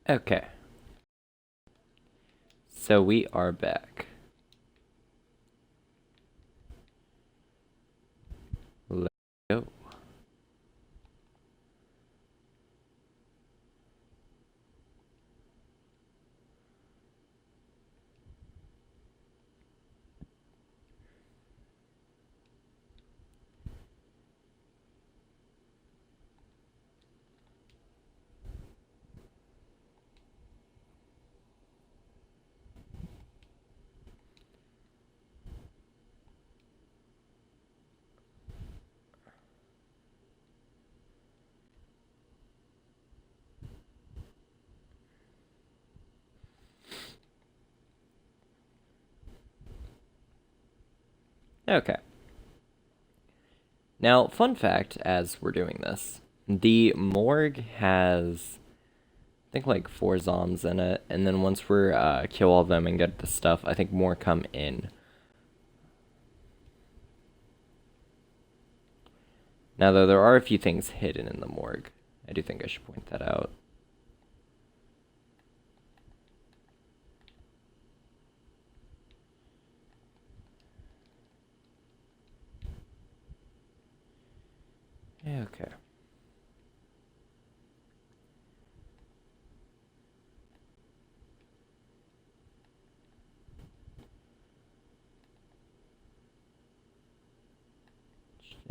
Okay, so we are back. Let's go. Okay. Now, fun fact as we're doing this, the morgue has, I think, like 4 zombs in it, and then once we're kill all of them and get the stuff, I think more come in. Now, though, there are a few things hidden in the morgue. I do think I should point that out. Okay.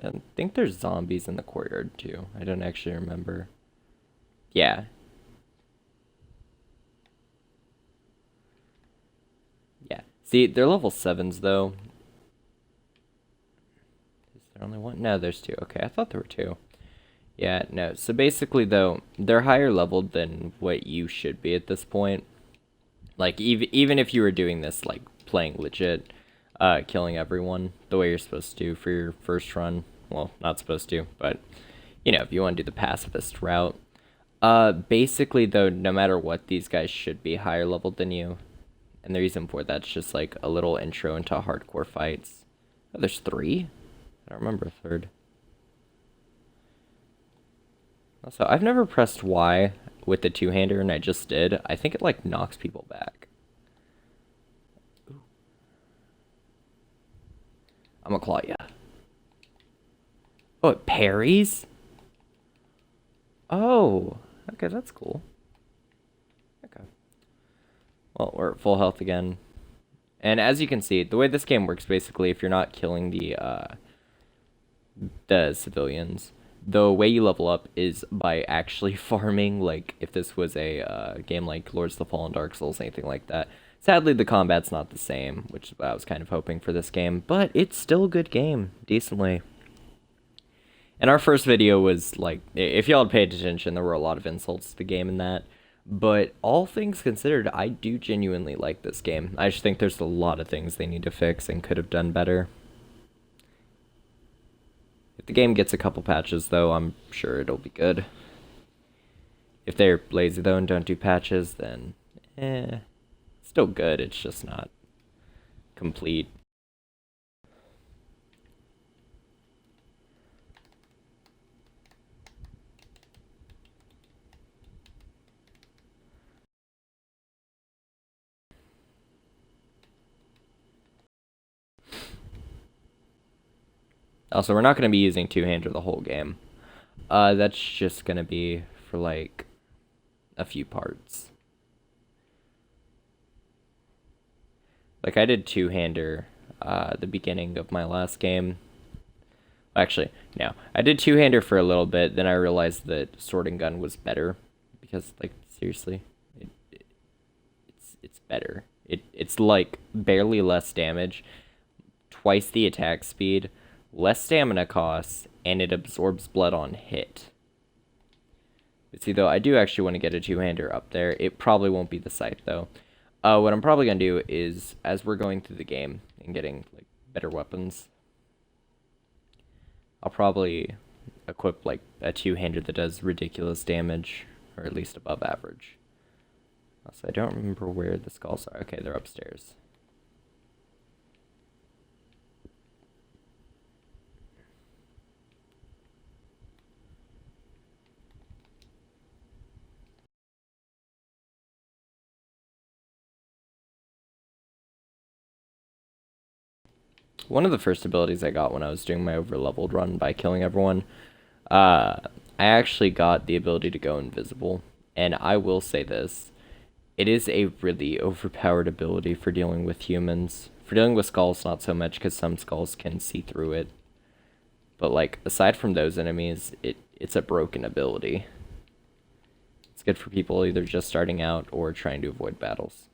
I think there's zombies in the courtyard, too. I don't actually remember. Yeah. Yeah. See, they're level 7s, though. Is there only one? No, there's 2. Okay, I thought there were 2. Yeah, no. So basically, though, they're higher leveled than what you should be at this point. Like, even if you were doing this, like, playing legit, killing everyone the way you're supposed to for your first run. Well, not supposed to, but, you know, if you want to do the pacifist route. Basically, though, no matter what, these guys should be higher leveled than you. And the reason for that's just, like, a little intro into hardcore fights. Oh, there's 3? I don't remember a third. Also, I've never pressed Y with the two-hander, and I just did. I think it, like, knocks people back. Ooh. I'm gonna claw ya. Oh, it parries? Oh, okay, that's cool. Okay. Well, we're at full health again. And as you can see, the way this game works, basically, if you're not killing the civilians, the way you level up is by actually farming. Like, if this was a game like Lords of the Fallen, Dark Souls, anything like that. Sadly, the combat's not the same, which I was kind of hoping for this game, but it's still a good game, decently. And our first video was, like, if y'all had paid attention, there were a lot of insults to the game in that. But all things considered, I do genuinely like this game. I just think there's a lot of things they need to fix and could have done better. If the game gets a couple patches, though, I'm sure it'll be good. If they're lazy, though, and don't do patches, then, still good, it's just not complete. Also, we're not going to be using two-hander the whole game. That's just going to be for, like, a few parts. Like, I did two-hander the beginning of my last game. Actually, no. I did two-hander for a little bit, then I realized that sword and gun was better. Because, like, seriously, it's better. It's, like, barely less damage, twice the attack speed, less stamina costs, and it absorbs blood on hit. But see, though, I do actually want to get a two-hander up there. It probably won't be the scythe, though. What I'm probably going to do is, as we're going through the game and getting, like, better weapons, I'll probably equip, like, a two-hander that does ridiculous damage, or at least above average. Also, I don't remember where the skulls are. Okay, they're upstairs. one of the first abilities I got when I was doing my overleveled run by killing everyone, uh, I actually got the ability to go invisible. And I will say this, it is a really overpowered ability for dealing with humans. For dealing with skulls, not so much, because some skulls can see through it. But, like, aside from those enemies, it's a broken ability. It's good for people either just starting out or trying to avoid battles.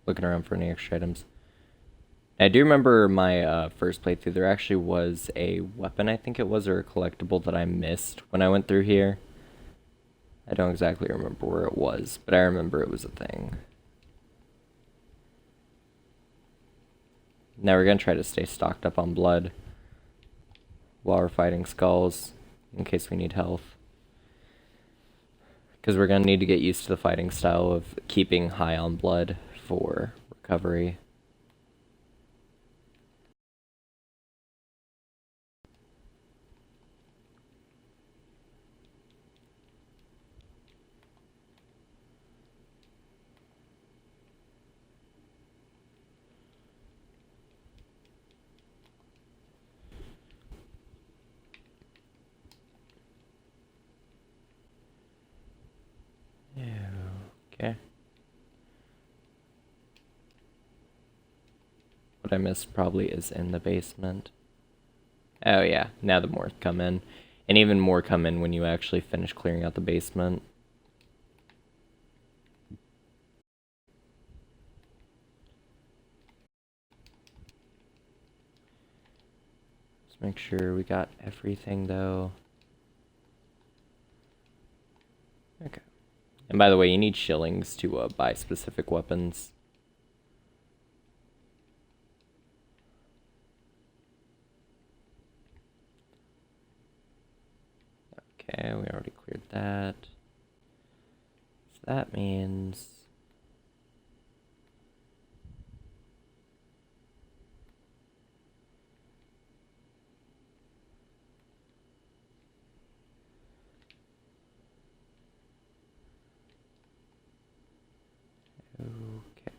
Looking around for any extra items. I do remember my first playthrough, there actually was a weapon, I think it was, or a collectible that I missed when I went through here. I don't exactly remember where it was, but I remember it was a thing. Now we're going to try to stay stocked up on blood while we're fighting skulls, in case we need health. Because we're going to need to get used to the fighting style of keeping high on blood for recovery. Okay. What I missed probably is in the basement. Oh yeah, now the more come in. And even more come in when you actually finish clearing out the basement. Let's make sure we got everything though. Okay. And by the way, you need shillings to buy specific weapons. Okay, we already cleared that. So that means... Okay.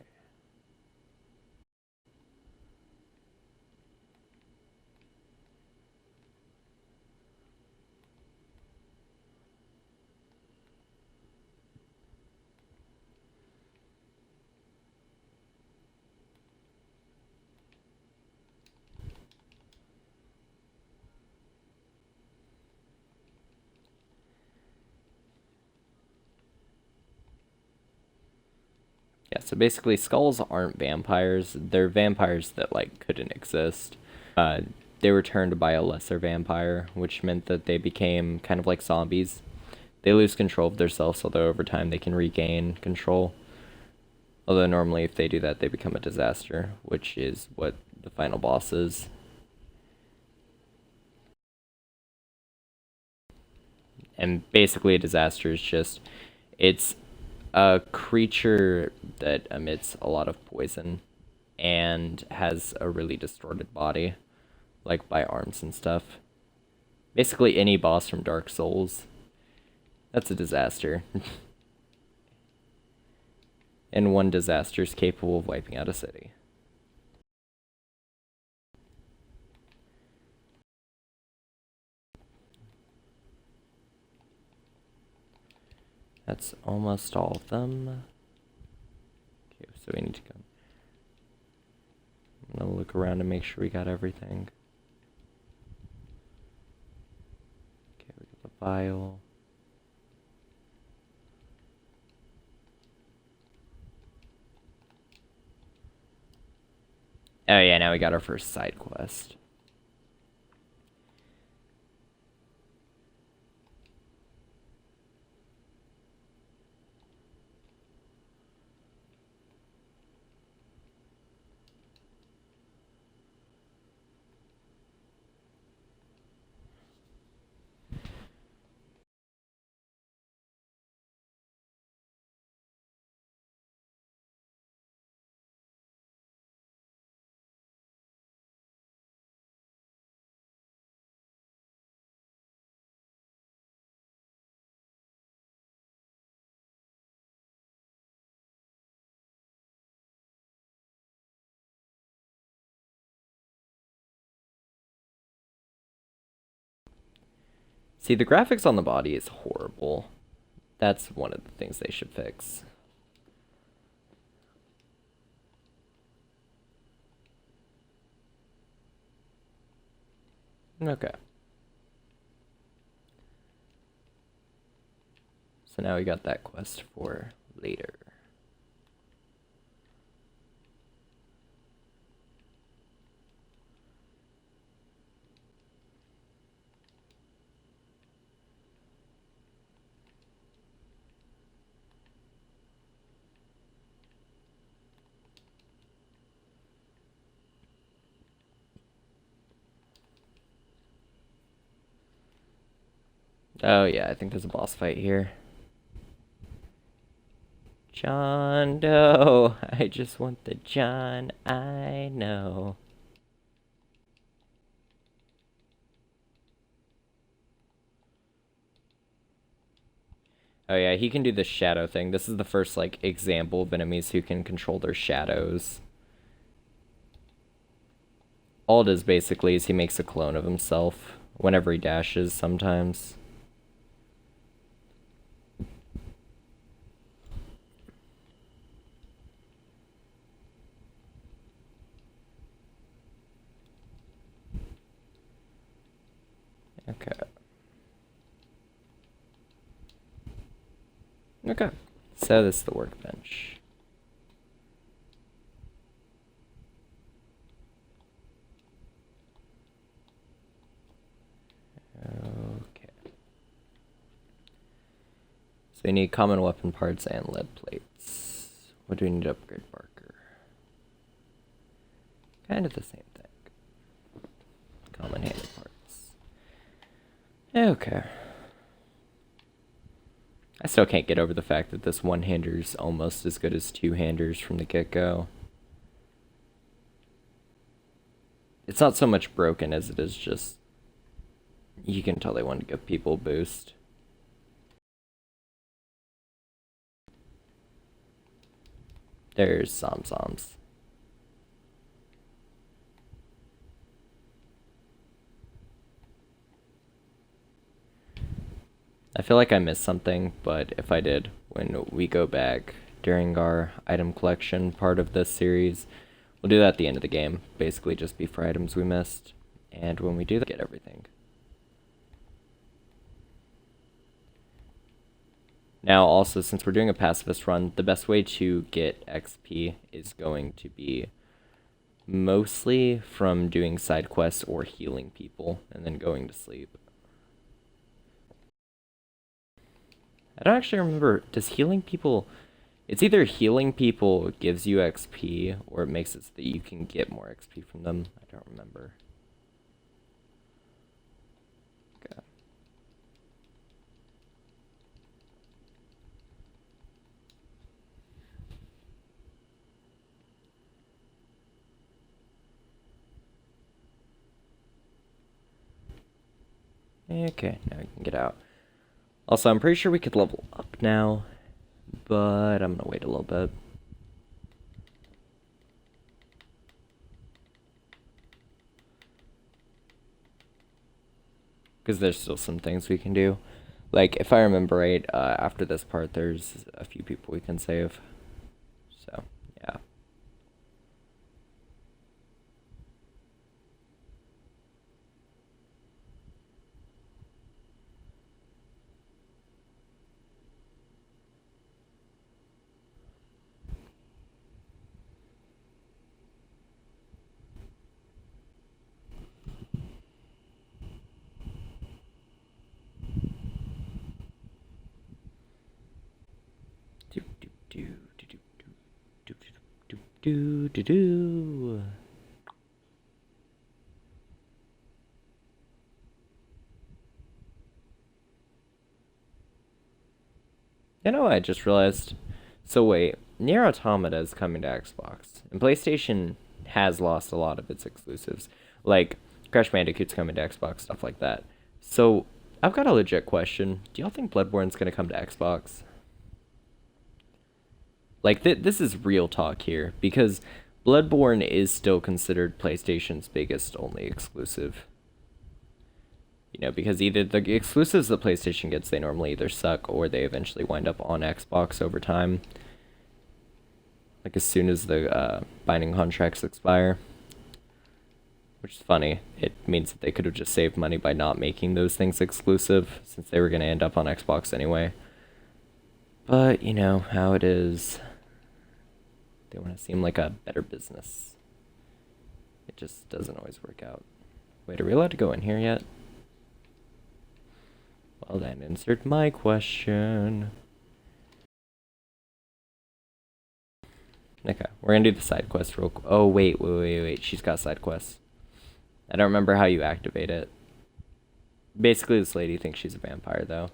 Yeah, so basically skulls aren't vampires. They're vampires that, like, couldn't exist. They were turned by a lesser vampire, which meant that they became kind of like zombies. They lose control of themselves, although over time they can regain control. Although normally if they do that, they become a disaster, which is what the final boss is. And basically a disaster is just, it's a creature that emits a lot of poison and has a really distorted body, like by arms and stuff. Basically any boss from Dark Souls. That's a disaster. And one disaster is capable of wiping out a city. That's almost all of them. Okay, so we need to go. I'm gonna look around and make sure we got everything. Okay, we got the vial. Oh yeah, now we got our first side quest. See, the graphics on the body is horrible. That's one of the things they should fix. Okay. So now we got that quest for later. Oh yeah, I think there's a boss fight here. John Doe, I just want the John I know. Oh yeah, he can do the shadow thing. This is the first, like, example of enemies who can control their shadows. All it is, basically, is he makes a clone of himself whenever he dashes, sometimes. Okay. Okay. So this is the workbench. Okay. So we need common weapon parts and lead plates. What do we need to upgrade Barker? Kind of the same thing. Common handed parts. Okay. I still can't get over the fact that this one-hander's almost as good as two-handers from the get-go. It's not so much broken as it is just... You can tell they want to give people a boost. There's Somsoms. I feel like I missed something, but if I did, when we go back during our item collection part of this series, we'll do that at the end of the game. Basically just be for items we missed. And when we do that, get everything. Now, also, since we're doing a pacifist run, the best way to get XP is going to be mostly from doing side quests or healing people, and then going to sleep. I don't actually remember, does healing people... It's either healing people gives you XP, or it makes it so that you can get more XP from them. I don't remember. Okay. Okay, now we can get out. Also, I'm pretty sure we could level up now, but I'm gonna wait a little bit. Because there's still some things we can do. Like, if I remember right, after this part, there's a few people we can save. So, yeah. Do. You know, I just realized. So wait, Nier Automata is coming to Xbox, and PlayStation has lost a lot of its exclusives, like Crash Bandicoot's coming to Xbox, stuff like that. So I've got a legit question. Do y'all think Bloodborne's gonna come to Xbox? Like, this is real talk here, because Bloodborne is still considered PlayStation's biggest only exclusive. You know, because either the exclusives that PlayStation gets, they normally either suck or they eventually wind up on Xbox over time. Like as soon as the binding contracts expire. Which is funny. It means that they could have just saved money by not making those things exclusive, since they were going to end up on Xbox anyway. But, you know, how it is. They want to seem like a better business. It just doesn't always work out. Wait, are we allowed to go in here yet? Well then, insert my question. Okay, we're gonna do the side quest real quick. Oh, wait. She's got side quests. I don't remember how you activate it. Basically, this lady thinks she's a vampire, though.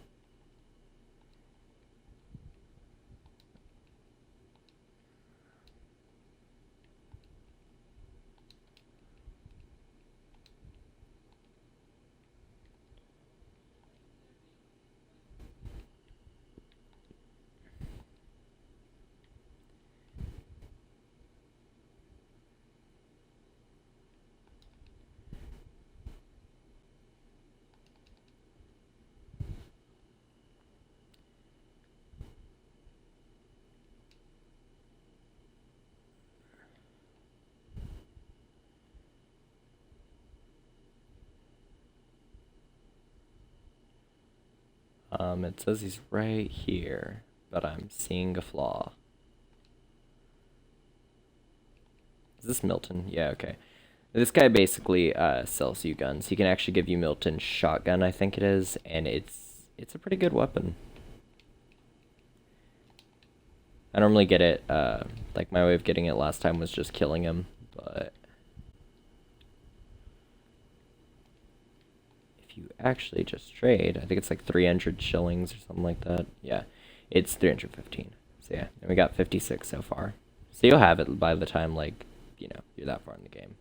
It says he's right here, but I'm seeing a flaw. Is this Milton? Yeah, okay. This guy basically sells you guns. He can actually give you Milton's shotgun, I think it is, and it's a pretty good weapon. I normally get it, like my way of getting it last time was just killing him, but if you actually just trade, I think it's like 300 shillings or something like that. Yeah, it's 315. So yeah, and we got 56 so far. So you'll have it by the time, like, you know, you're that far in the game.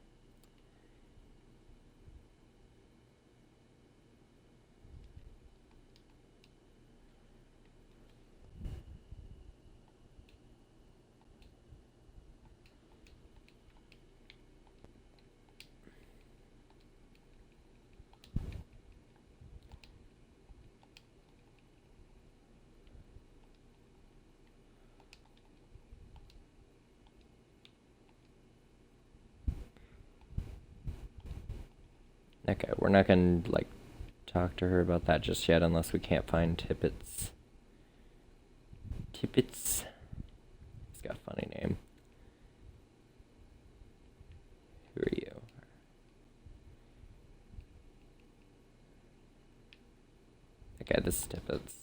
Okay, we're not gonna, like, talk to her about that just yet unless we can't find Tippets. Tippets. He's got a funny name. Who are you? Okay, this is Tippets.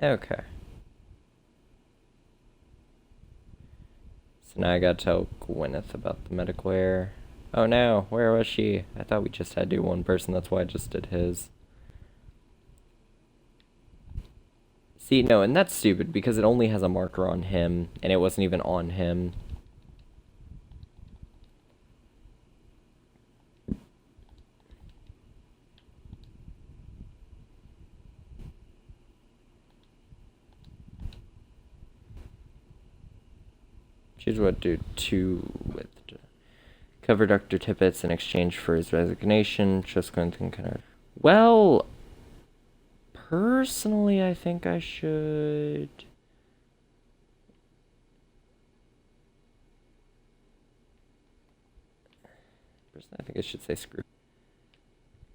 Okay. So now I gotta tell Gwyneth about the medicware. Oh no, where was she? I thought we just had to do one person, that's why I just did his. See, no, and that's stupid because it only has a marker on him, and it wasn't even on him. Choose what to do with cover Dr. Tippets in exchange for his resignation. Just going to kind of. Well, personally, I think I should. Personally, I think I should say screw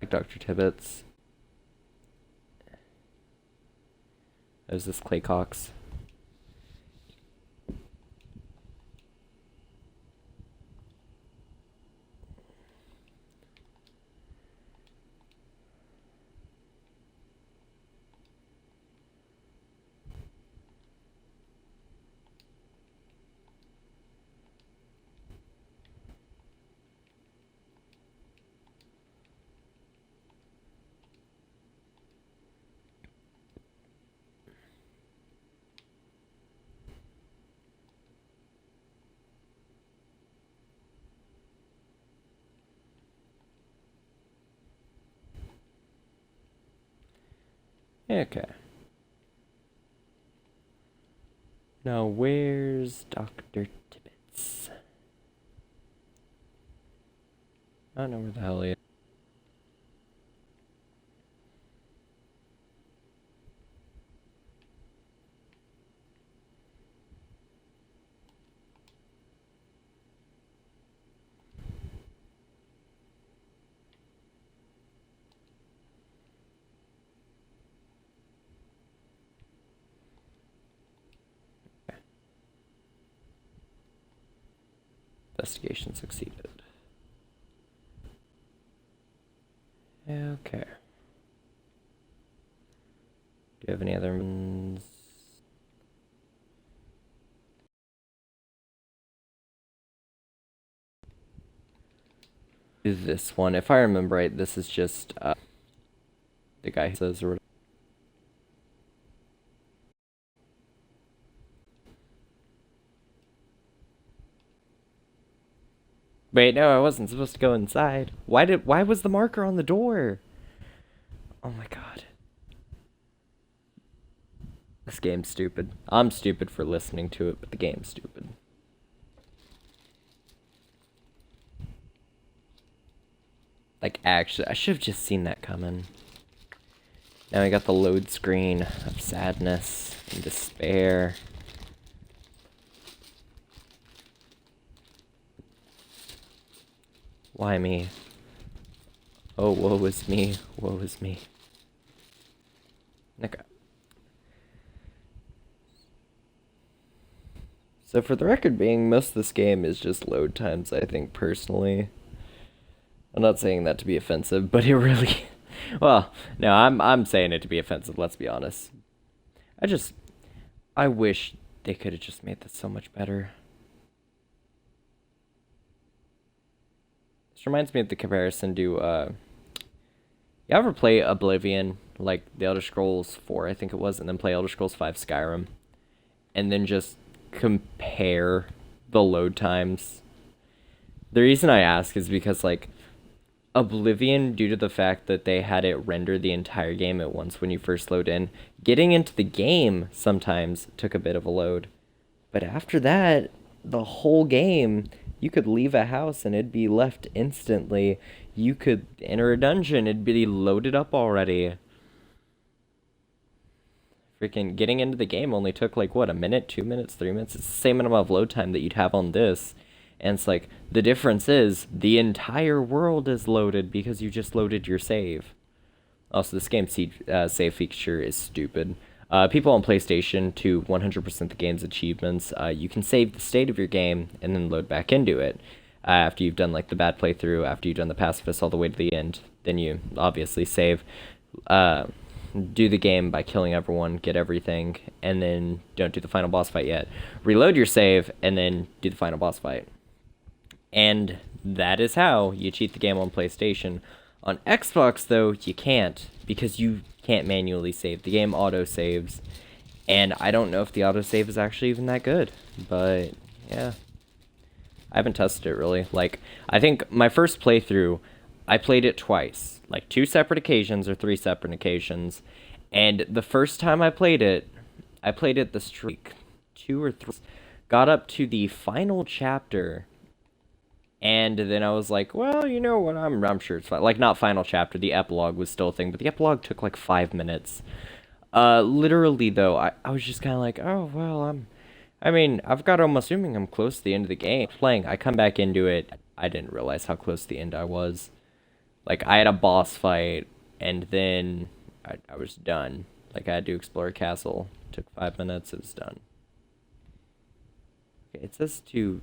Dr. Tippets. There's this Clay Cox. Okay. Now, where's Dr. Tibbetts? I don't know where the hell he is. Investigation succeeded. Okay. Do you have any other ones? Do this one. If I remember right, this is just the guy who says or whatever. Wait, no, I wasn't supposed to go inside. Why was the marker on the door? Oh my god. This game's stupid. I'm stupid for listening to it, but the game's stupid. Like, actually, I should have just seen that coming. Now I got the load screen of sadness and despair. Why me? Oh, woe is me. Woe is me. Okay. So for the record being, most of this game is just load times, I think, personally. I'm not saying that to be offensive, but it really... Well, no, I'm saying it to be offensive, let's be honest. I wish they could have just made this so much better. This reminds me of the comparison to, you ever play Oblivion, like the Elder Scrolls 4, I think it was, and then play Elder Scrolls 5 Skyrim, and then just compare the load times? The reason I ask is because, like, Oblivion, due to the fact that they had it render the entire game at once when you first load in, getting into the game sometimes took a bit of a load. But after that, the whole game, you could leave a house and it'd be left instantly. You could enter a dungeon, it'd be loaded up already. Freaking getting into the game only took like, what, a minute, 2 minutes, 3 minutes? It's the same amount of load time that you'd have on this. And it's like, the difference is the entire world is loaded because you just loaded your save. Also, this game's save feature is stupid. People on PlayStation, to 100% the game's achievements, you can save the state of your game and then load back into it. After you've done like the bad playthrough, after you've done the pacifist all the way to the end, then you obviously save. Do the game by killing everyone, get everything, and then don't do the final boss fight yet. Reload your save, and then do the final boss fight. And that is how you cheat the game on PlayStation. On Xbox, though, you can't, because you can't manually save. The game auto-saves, and I don't know if the autosave is actually even that good, but yeah. I haven't tested it, really. Like, I think my first playthrough, I played it twice. Like, 2 separate occasions or 3 separate occasions, and the first time I played it the streak, 2 or 3, got up to the final chapter, and then I was like, well, you know what, I'm sure it's fine. Like, not final chapter, the epilogue was still a thing, but the epilogue took like 5 minutes. Literally, though, I was just kind of like, oh, well, I'm assuming I'm close to the end of the game. Playing, I come back into it, I didn't realize how close to the end I was. Like, I had a boss fight, and then I was done. Like, I had to explore a castle. It took 5 minutes, it was done. Okay, it says to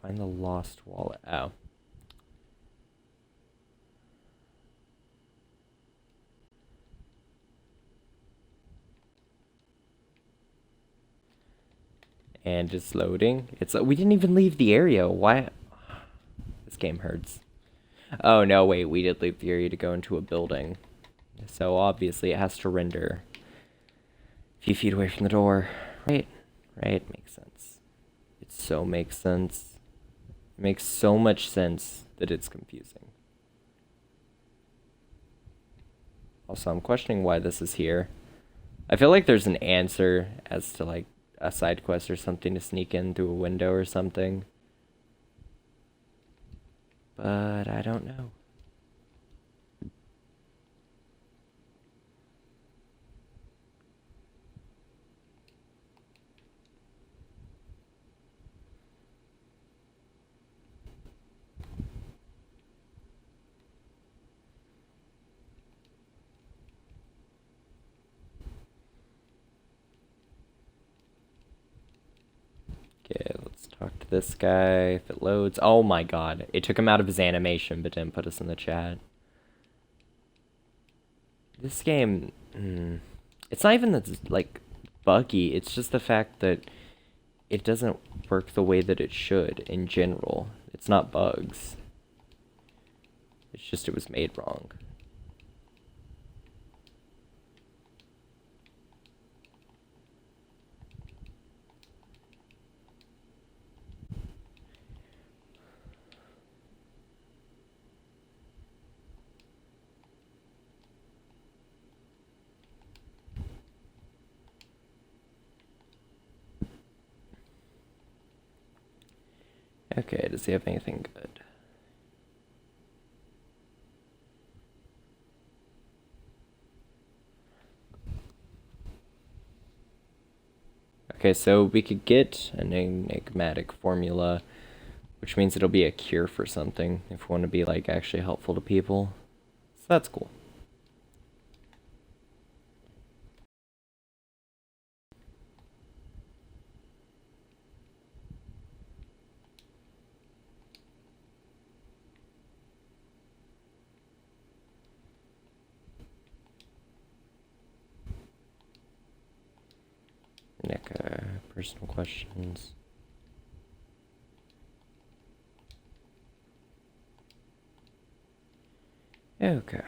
find the lost wallet. Oh. And it's loading. It's we didn't even leave the area. Why? This game hurts. Oh, no, wait. We did leave the area to go into a building. So, obviously, it has to render a few feet away from the door. Right. Right. Makes sense. It so makes sense. It makes so much sense that it's confusing. Also, I'm questioning why this is here. I feel like there's an answer as to like a side quest or something to sneak in through a window or something. But I don't know. Okay, let's talk to this guy if it loads. Oh my god. It took him out of his animation but didn't put us in the chat. This game, it's not even that like buggy. It's just the fact that it doesn't work the way that it should in general. It's not bugs. It's just it was made wrong. Okay, does he have anything good? Okay, so we could get an enigmatic formula, which means it'll be a cure for something if we want to be like actually helpful to people. So that's cool. Nick, personal questions. Okay.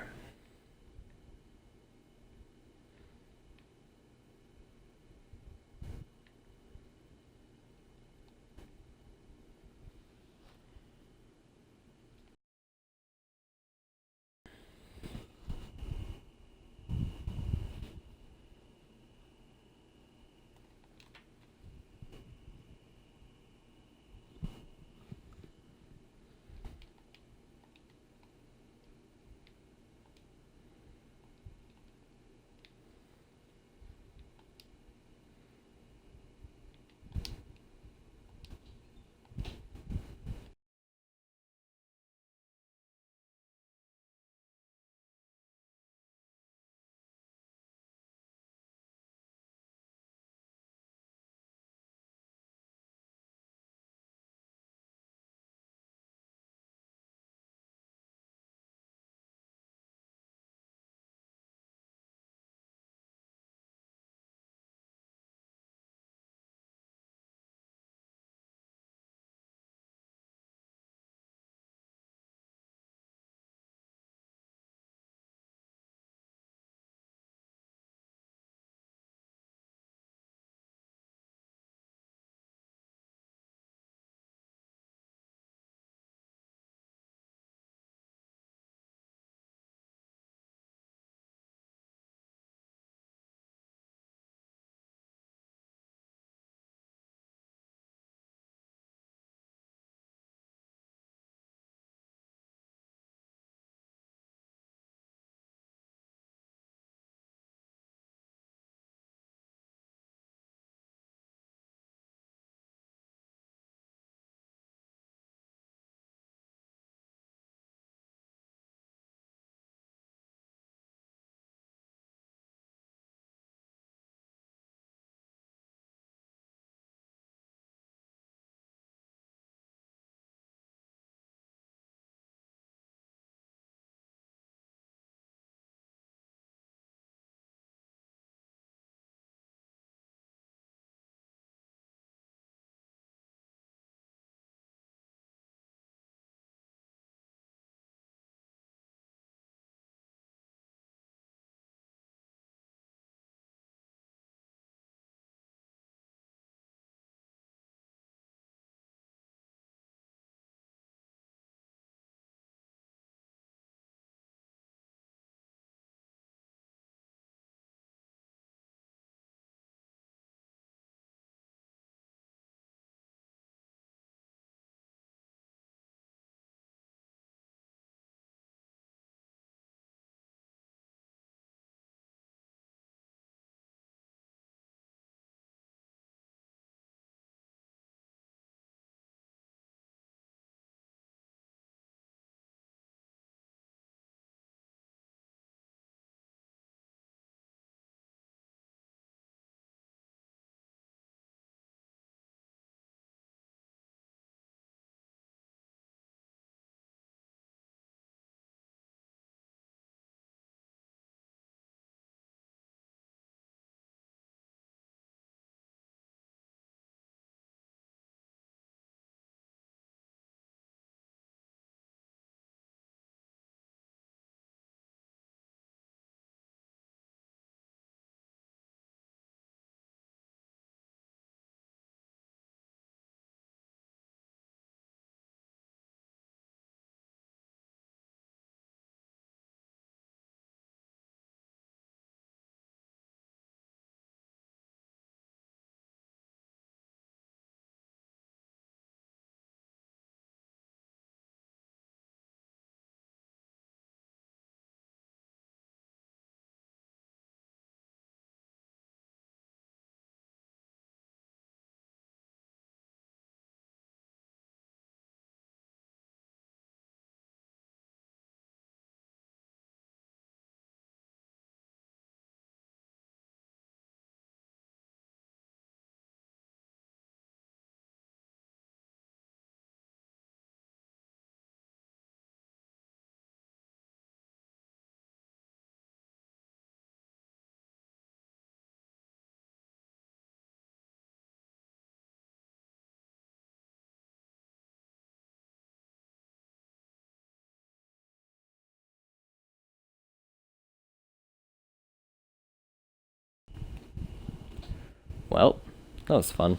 Well, that was fun.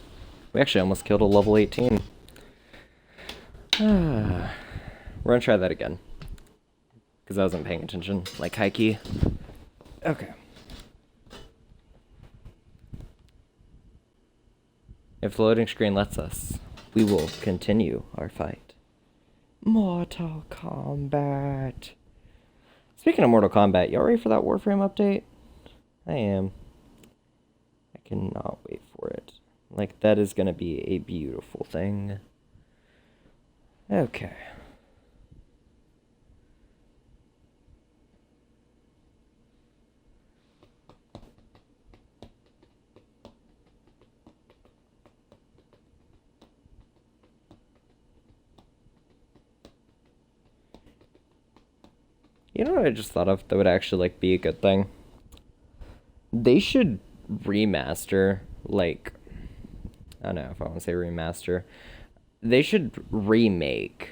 We actually almost killed a level 18. We're gonna try that again. Because I wasn't paying attention, like high key. Okay. If the loading screen lets us, we will continue our fight. Mortal Kombat. Speaking of Mortal Kombat, y'all ready for that Warframe update? I am. I cannot wait for it. Like, that is gonna be a beautiful thing. Okay. You know what I just thought of that would actually, like, be a good thing? They should remaster, like, I don't know if I want to say remaster. They should remake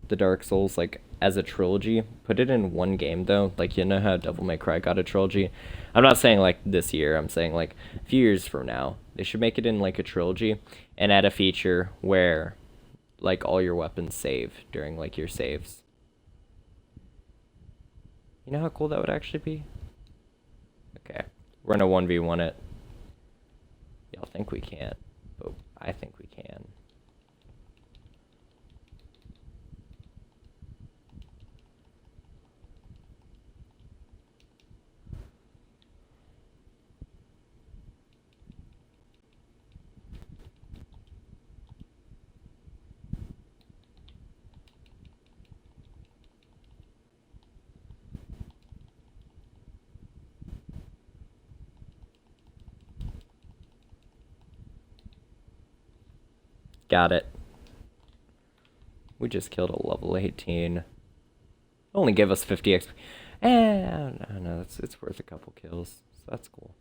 the Dark Souls, like, as a trilogy. Put it in one game, though. Like, you know how Devil May Cry got a trilogy? I'm not saying, like, this year. I'm saying, like, a few years from now. They should make it in, like, a trilogy and add a feature where, like, all your weapons save during, like, your saves. You know how cool that would actually be? Okay. We're gonna 1v1 it. Y'all think we can't, but I think we can. Got it. We just killed a level 18. Only gave us 50 XP. No, it's worth a couple kills. So that's cool.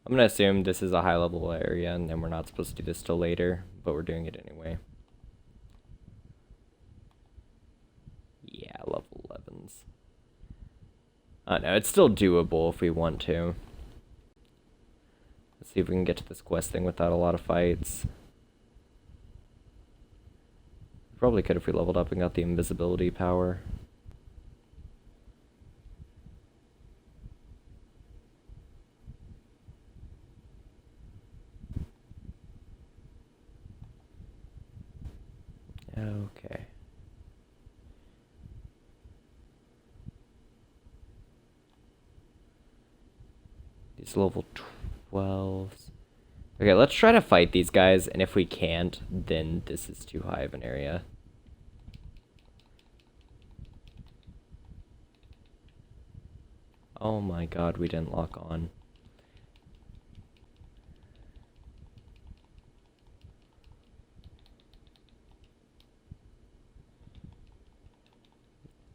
I'm gonna assume this is a high level area and then we're not supposed to do this till later, but we're doing it anyway. Yeah, level 11s. I know, it's still doable if we want to. Let's see if we can get to this quest thing without a lot of fights. Probably could if we leveled up and got the invisibility power. Okay. These level 12s. Okay, let's try to fight these guys, and if we can't, then this is too high of an area. Oh my god, we didn't lock on.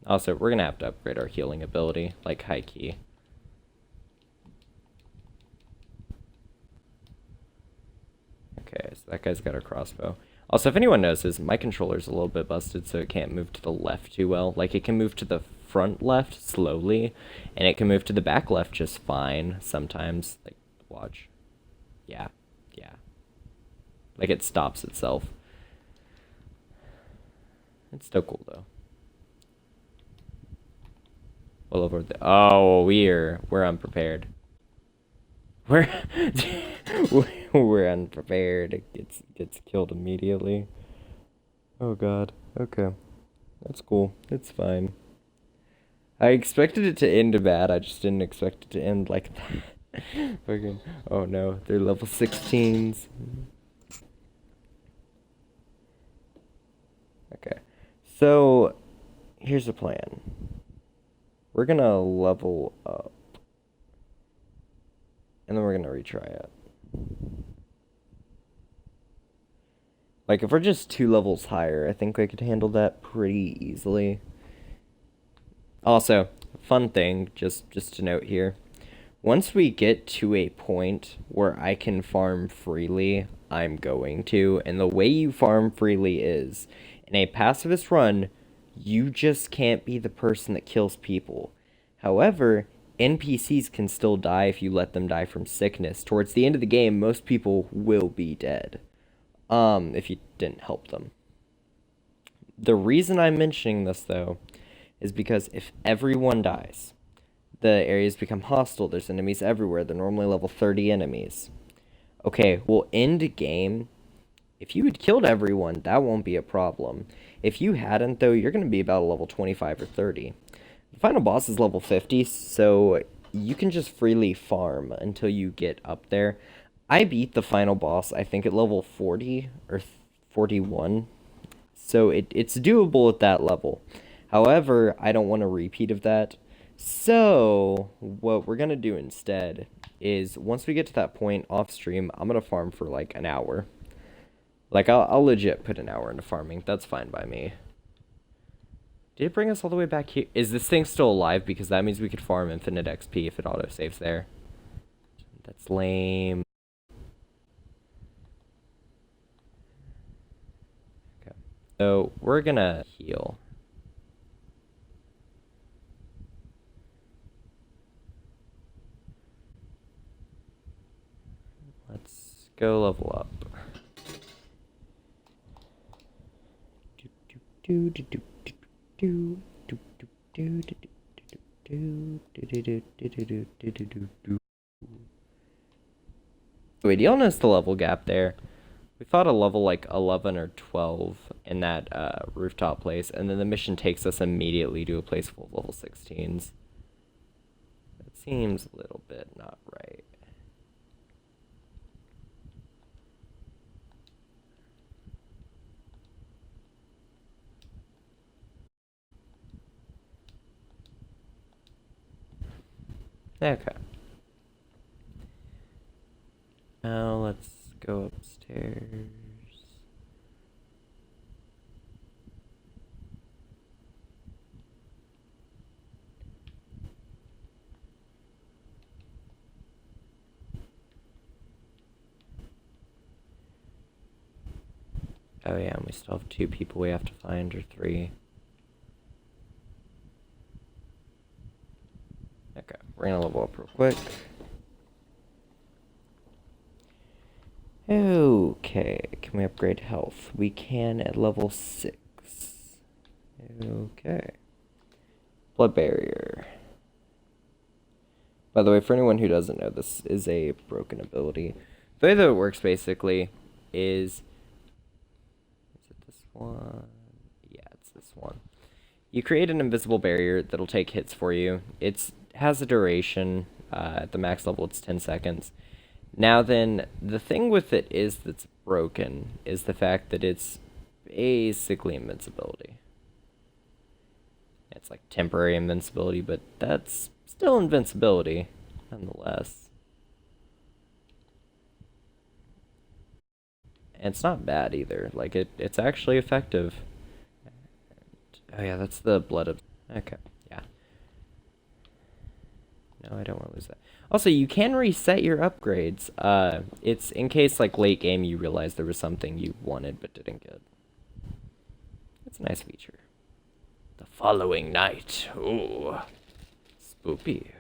Also, we're gonna have to upgrade our healing ability, like high key. Okay, so that guy's got a crossbow. Also, if anyone notices, my controller's a little bit busted, so it can't move to the left too well. Like, it can move to the front left slowly, and it can move to the back left just fine sometimes. Like, watch. Yeah. Like, it stops itself. It's still cool, though. Well over the... Oh, we're unprepared. We're unprepared. It gets killed immediately. Oh god. Okay. That's cool. It's fine. I expected it to end bad. I just didn't expect it to end like that. Fucking... Oh no, they're level 16s. Okay. So, here's the plan. We're gonna level up. And then we're gonna retry it. Like, if we're just 2 levels higher, I think I could handle that pretty easily. Also, fun thing, just to note here. Once we get to a point where I can farm freely, I'm going to. And the way you farm freely is, in a pacifist run, you just can't be the person that kills people. However, NPCs can still die if you let them die from sickness. Towards the end of the game, most people will be dead. If you didn't help them. The reason I'm mentioning this, though, is because if everyone dies, the areas become hostile. There's enemies everywhere. They're normally level 30 enemies. Okay, well, end game, if you had killed everyone, that won't be a problem. If you hadn't, though, you're going to be about a level 25 or 30. The final boss is level 50, so you can just freely farm until you get up there. I beat the final boss, I think, at level 40 or 41, so it's doable at that level. However, I don't want a repeat of that. So, what we're going to do instead is once we get to that point off stream, I'm going to farm for like an hour. Like, I'll legit put an hour into farming. That's fine by me. Did it bring us all the way back here? Is this thing still alive? Because that means we could farm infinite XP if it autosaves there. That's lame. Okay. So, we're gonna heal. Let's go level up. Wait, do y'all notice the level gap there? We fought a level like 11 or 12 in that rooftop place, and then the mission takes us immediately to a place full of level 16s. That seems a little bit not right. Okay. Now let's go upstairs. Oh yeah, and we still have 2 people we have to find, or 3. Okay, we're gonna level up real quick. Okay, can we upgrade health? We can at level 6. Okay. Blood barrier. By the way, for anyone who doesn't know, this is a broken ability. The way that it works basically is it this one? Yeah, it's this one. You create an invisible barrier that'll take hits for you. It has a duration. At the max level, it's 10 seconds. Now then, the thing with it that's broken is the fact that it's basically invincibility. It's like temporary invincibility, but that's still invincibility, nonetheless. And it's not bad either. Like, it's actually effective. Oh yeah, that's the blood. Okay, yeah. No, I don't want to lose that. Also, you can reset your upgrades. It's in case, like, late game you realize there was something you wanted but didn't get. It's a nice feature. The following night. Ooh. Spoopy.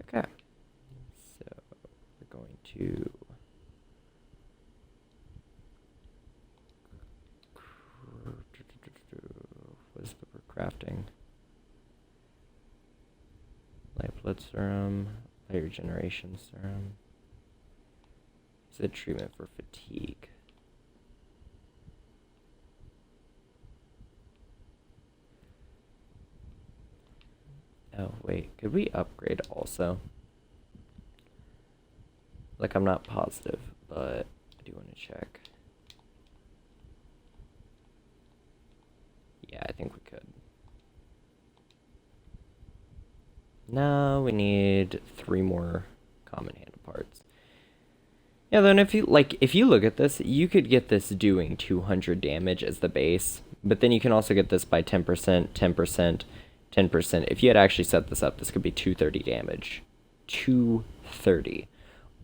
Okay. So, we're going to... What is the word crafting? Life blood serum, light regeneration serum. Is it treatment for fatigue? Oh wait, could we upgrade also? Like, I'm not positive, but I do want to check. Yeah, I think we could. No, we need 3 more common handle parts. Yeah, then if you look at this, you could get this doing 200 damage as the base, but then you can also get this by 10%, 10%, 10%. If you had actually set this up, this could be 230 damage. 230.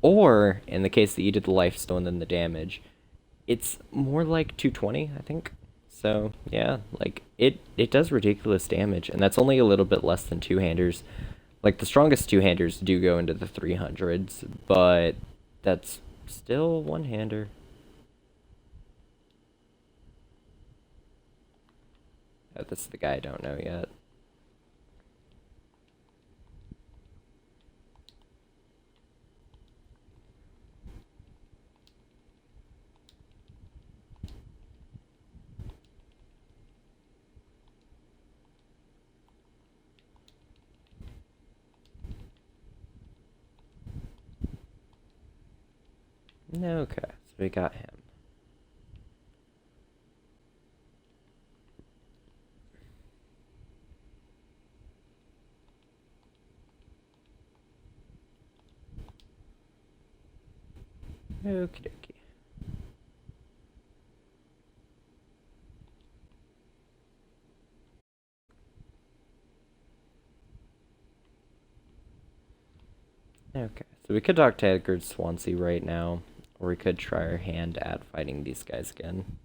Or, in the case that you did the lifestone and then the damage, it's more like 220, I think. So yeah, like it does ridiculous damage, and that's only a little bit less than two-handers. Like the strongest two-handers do go into the 300s, but that's still one-hander. Oh, that's the guy I don't know yet. Okay, so we got him. Okie dokie. Okay, so we could talk to Edgar Swansea right now, or we could try our hand at fighting these guys again.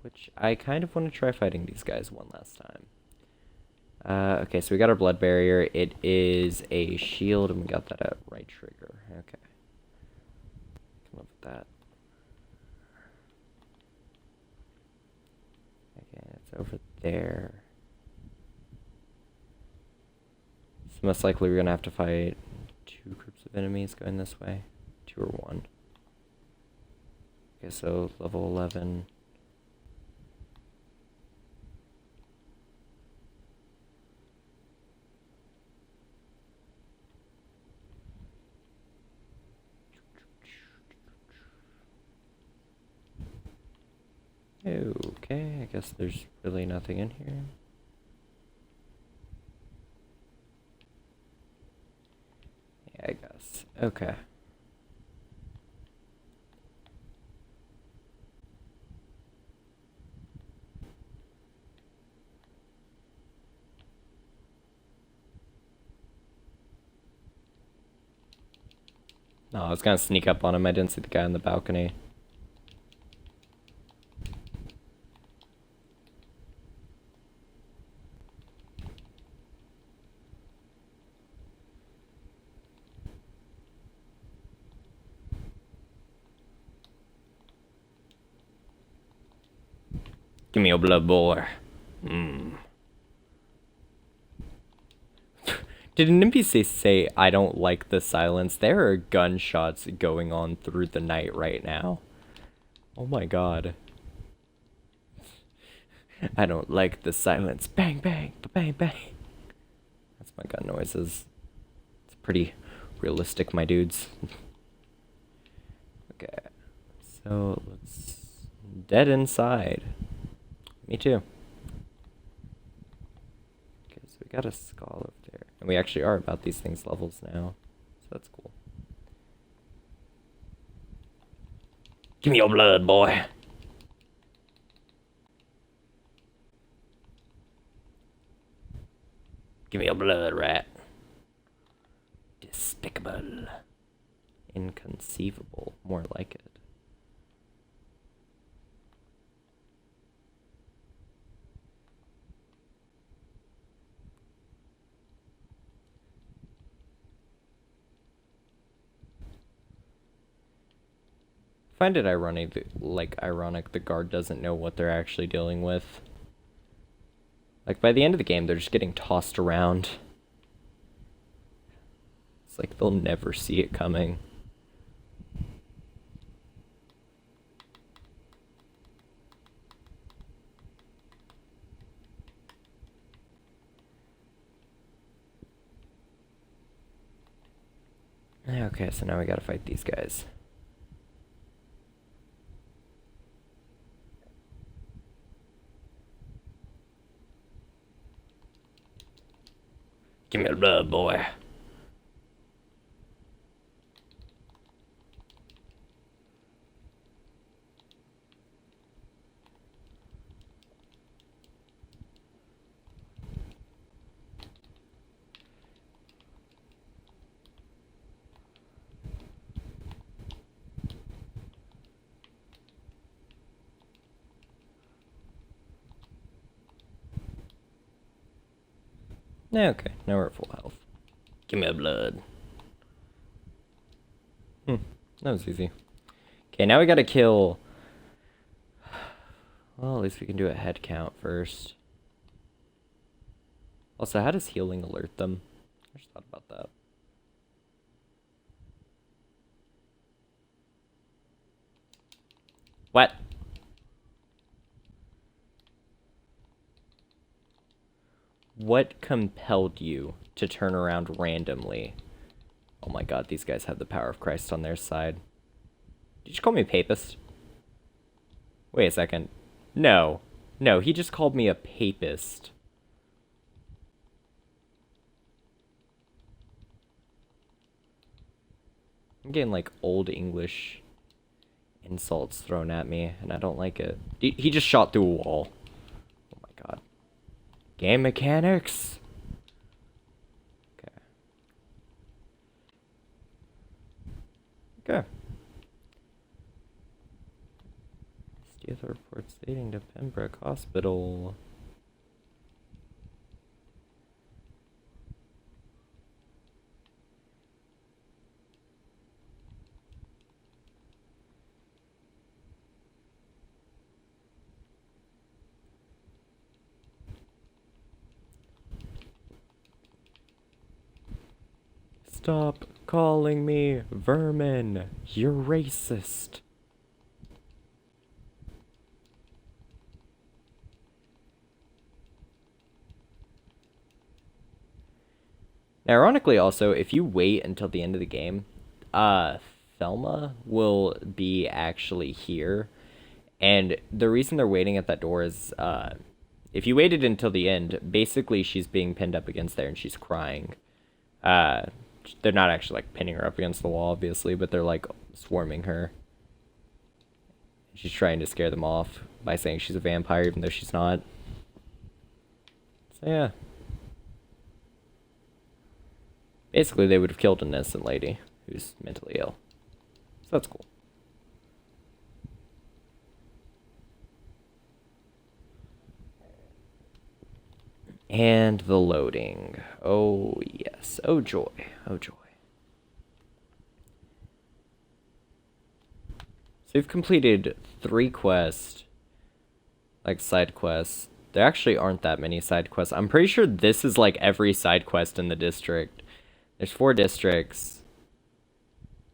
Which I kind of want to try fighting these guys one last time. Okay, so we got our blood barrier. It is a shield, and we got that at right trigger. Okay. Come up with that. Okay, it's over there. So most likely we're gonna have to fight two groups of enemies going this way. Two or one. Okay, so level 11. Okay, I guess there's really nothing in here. Yeah, I guess. Okay. No, I was gonna sneak up on him. I didn't see the guy on the balcony. Give me your blood, boy. Did an NPC say, I don't like the silence? There are gunshots going on through the night right now. Oh my god. I don't like the silence. Bang, bang, bang, bang. That's my gun noises. It's pretty realistic, my dudes. Okay. So, let's... Dead inside. Me too. Okay, so we got a skull over there. And we actually are about these things levels now. So that's cool. Give me your blood, boy. Give me your blood, rat. Despicable. Inconceivable. More like it. I find it ironic the guard doesn't know what they're actually dealing with. Like, by the end of the game, they're just getting tossed around. It's like they'll never see it coming. Okay, so now we gotta fight these guys. Give me the blood, boy. Okay, now we're at full health. Give me a blood. That was easy. Okay, now we gotta kill... Well, at least we can do a head count first. Also, how does healing alert them? I just thought about that. What? What compelled you to turn around randomly? Oh my god, these guys have the power of Christ on their side. Did you call me a papist? Wait a second. No. No, he just called me a papist. I'm getting, like, old English insults thrown at me, and I don't like it. He just shot through a wall. Oh my god. Game mechanics! Okay. Okay. Steal the report stating to Pembroke Hospital. Stop calling me vermin. You're racist. Now, ironically, also, if you wait until the end of the game, Thelma will be actually here. And the reason they're waiting at that door is, if you waited until the end, basically she's being pinned up against there and she's crying. They're not actually, like, pinning her up against the wall, obviously, but they're, like, swarming her. She's trying to scare them off by saying she's a vampire, even though she's not. So, yeah. Basically, they would have killed an innocent lady who's mentally ill. So that's cool. And the loading. Oh, yes. Oh, joy. Oh, joy. So we've completed 3 quests. Like, side quests. There actually aren't that many side quests. I'm pretty sure this is, like, every side quest in the district. There's 4 districts.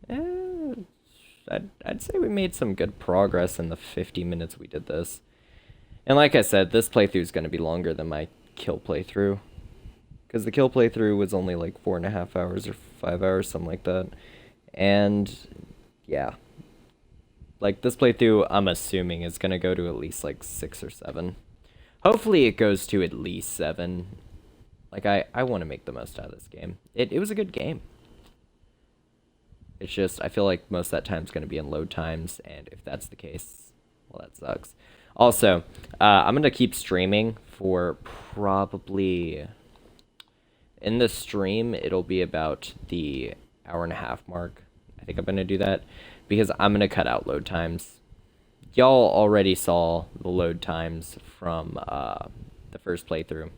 I'd say we made some good progress in the 50 minutes we did this. And like I said, this playthrough is going to be longer than my kill playthrough. Because the kill playthrough was only like 4.5 hours or 5 hours, something like that. And, yeah. Like, this playthrough, I'm assuming, is going to go to at least, like, 6 or 7. Hopefully it goes to at least 7. Like, I want to make the most out of this game. It was a good game. It's just, I feel like most of that time's going to be in load times, and if that's the case, well, that sucks. Also, I'm going to keep streaming for probably... In the stream, it'll be about the hour-and-a-half mark. I think I'm going to do that, because I'm going to cut out load times. Y'all already saw the load times from the first playthrough.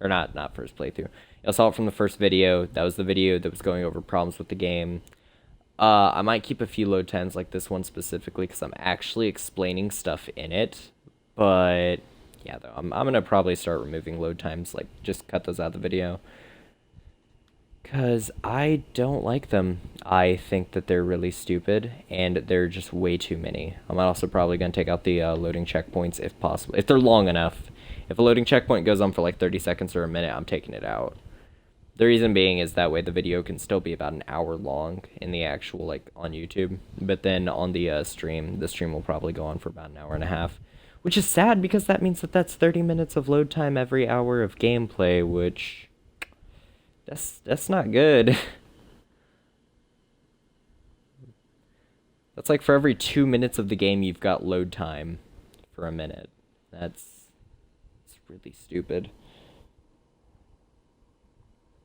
Or not first playthrough. Y'all saw it from the first video. That was the video that was going over problems with the game. I might keep a few load times like this one specifically because I'm actually explaining stuff in it. But, yeah, though, I'm going to probably start removing load times. Like, just cut those out of the video. Because I don't like them. I think that they're really stupid, and they're just way too many. I'm also probably going to take out the loading checkpoints if possible. If they're long enough. If a loading checkpoint goes on for like 30 seconds or a minute, I'm taking it out. The reason being is that way the video can still be about an hour long in the actual, like, on YouTube. But then on the stream will probably go on for about an hour and a half. Which is sad because that means that that's 30 minutes of load time every hour of gameplay, which... That's not good. That's like for every 2 minutes of the game you've got load time for a minute. It's really stupid.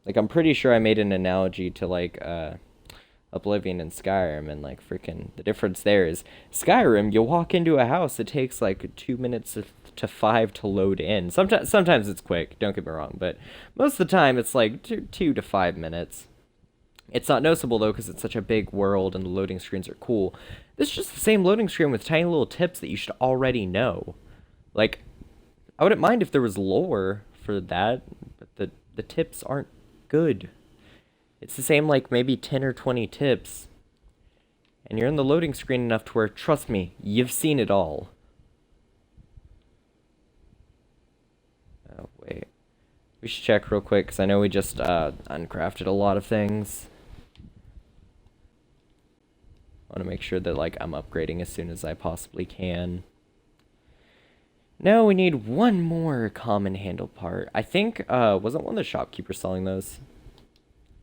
Like, I'm pretty sure I made an analogy to, like, Oblivion and Skyrim, and, like, freaking, the difference there is, Skyrim, you walk into a house, it takes, like, 2 minutes to 5 to load in. Sometimes it's quick, don't get me wrong, but most of the time it's like 2 to 5 minutes. It's not noticeable though because it's such a big world and the loading screens are cool. This is just the same loading screen with tiny little tips that you should already know. Like, I wouldn't mind if there was lore for that, but the tips aren't good. It's the same like maybe 10 or 20 tips. And you're in the loading screen enough to where, trust me, you've seen it all. Oh, wait. We should check real quick, because I know we just uncrafted a lot of things. I want to make sure that, like, I'm upgrading as soon as I possibly can. No, we need one more common handle part. I think, wasn't one of the shopkeepers selling those?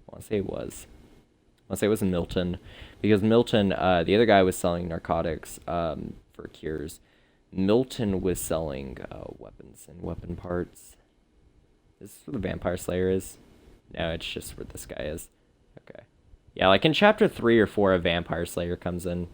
I want to say it was. I want to say it was Milton. Because Milton, the other guy was selling narcotics for cures. Milton was selling weapons and weapon parts. Is this where the Vampire Slayer is? No, it's just where this guy is. Okay. Yeah, like in chapter 3 or 4, a Vampire Slayer comes in.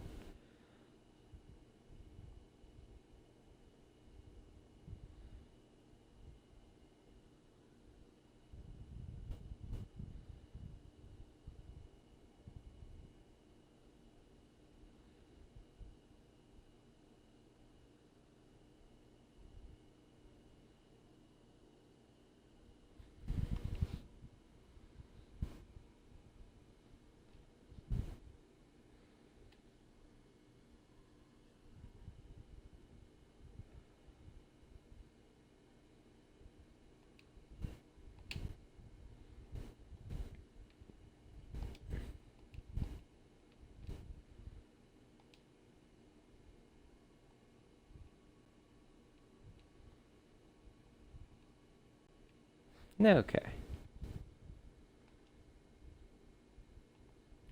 Okay.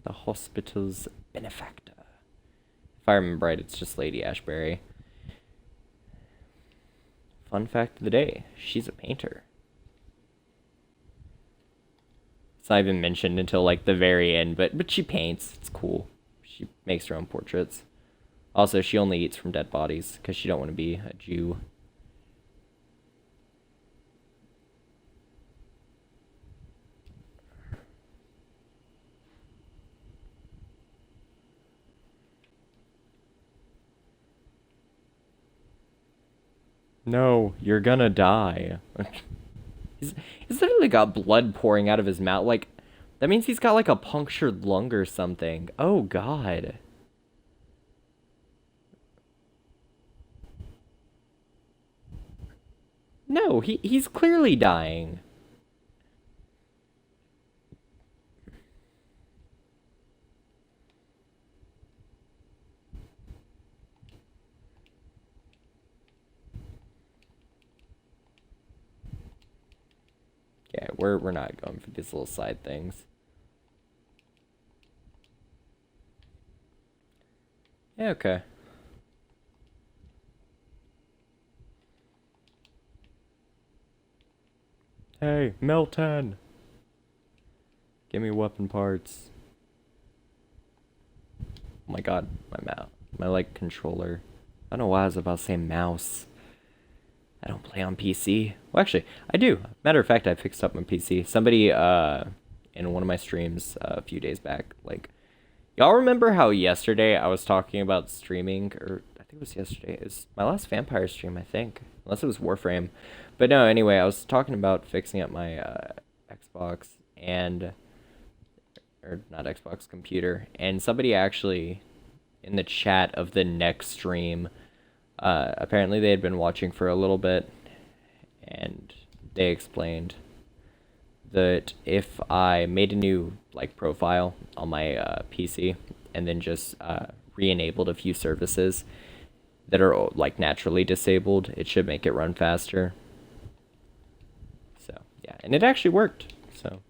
The hospital's benefactor. If I remember right, it's just Lady Ashbury. Fun fact of the day, she's a painter. It's not even mentioned until like the very end, but she paints. It's cool. She makes her own portraits. Also, she only eats from dead bodies because she don't want to be a Jew. No, you're gonna die. he's literally got blood pouring out of his mouth. Like, that means he's got like a punctured lung or something. Oh god. No, he's clearly dying. Yeah, we're not going for these little side things. Yeah, okay. Hey, Milton! Give me weapon parts. Oh my god, my like controller. I don't know why I was about to say mouse. I don't play on PC. Well, actually, I do. Matter of fact, I fixed up my PC. Somebody, in one of my streams a few days back, like, y'all remember how yesterday I was talking about streaming, or I think it was yesterday. It was my last Vampire stream, I think. Unless it was Warframe. But no, anyway, I was talking about fixing up my Xbox and, or not Xbox, computer. And somebody actually, in the chat of the next stream, apparently they had been watching for a little bit, and they explained that if I made a new like profile on my PC and then just re-enabled a few services that are like naturally disabled, it should make it run faster. So yeah, and it actually worked. So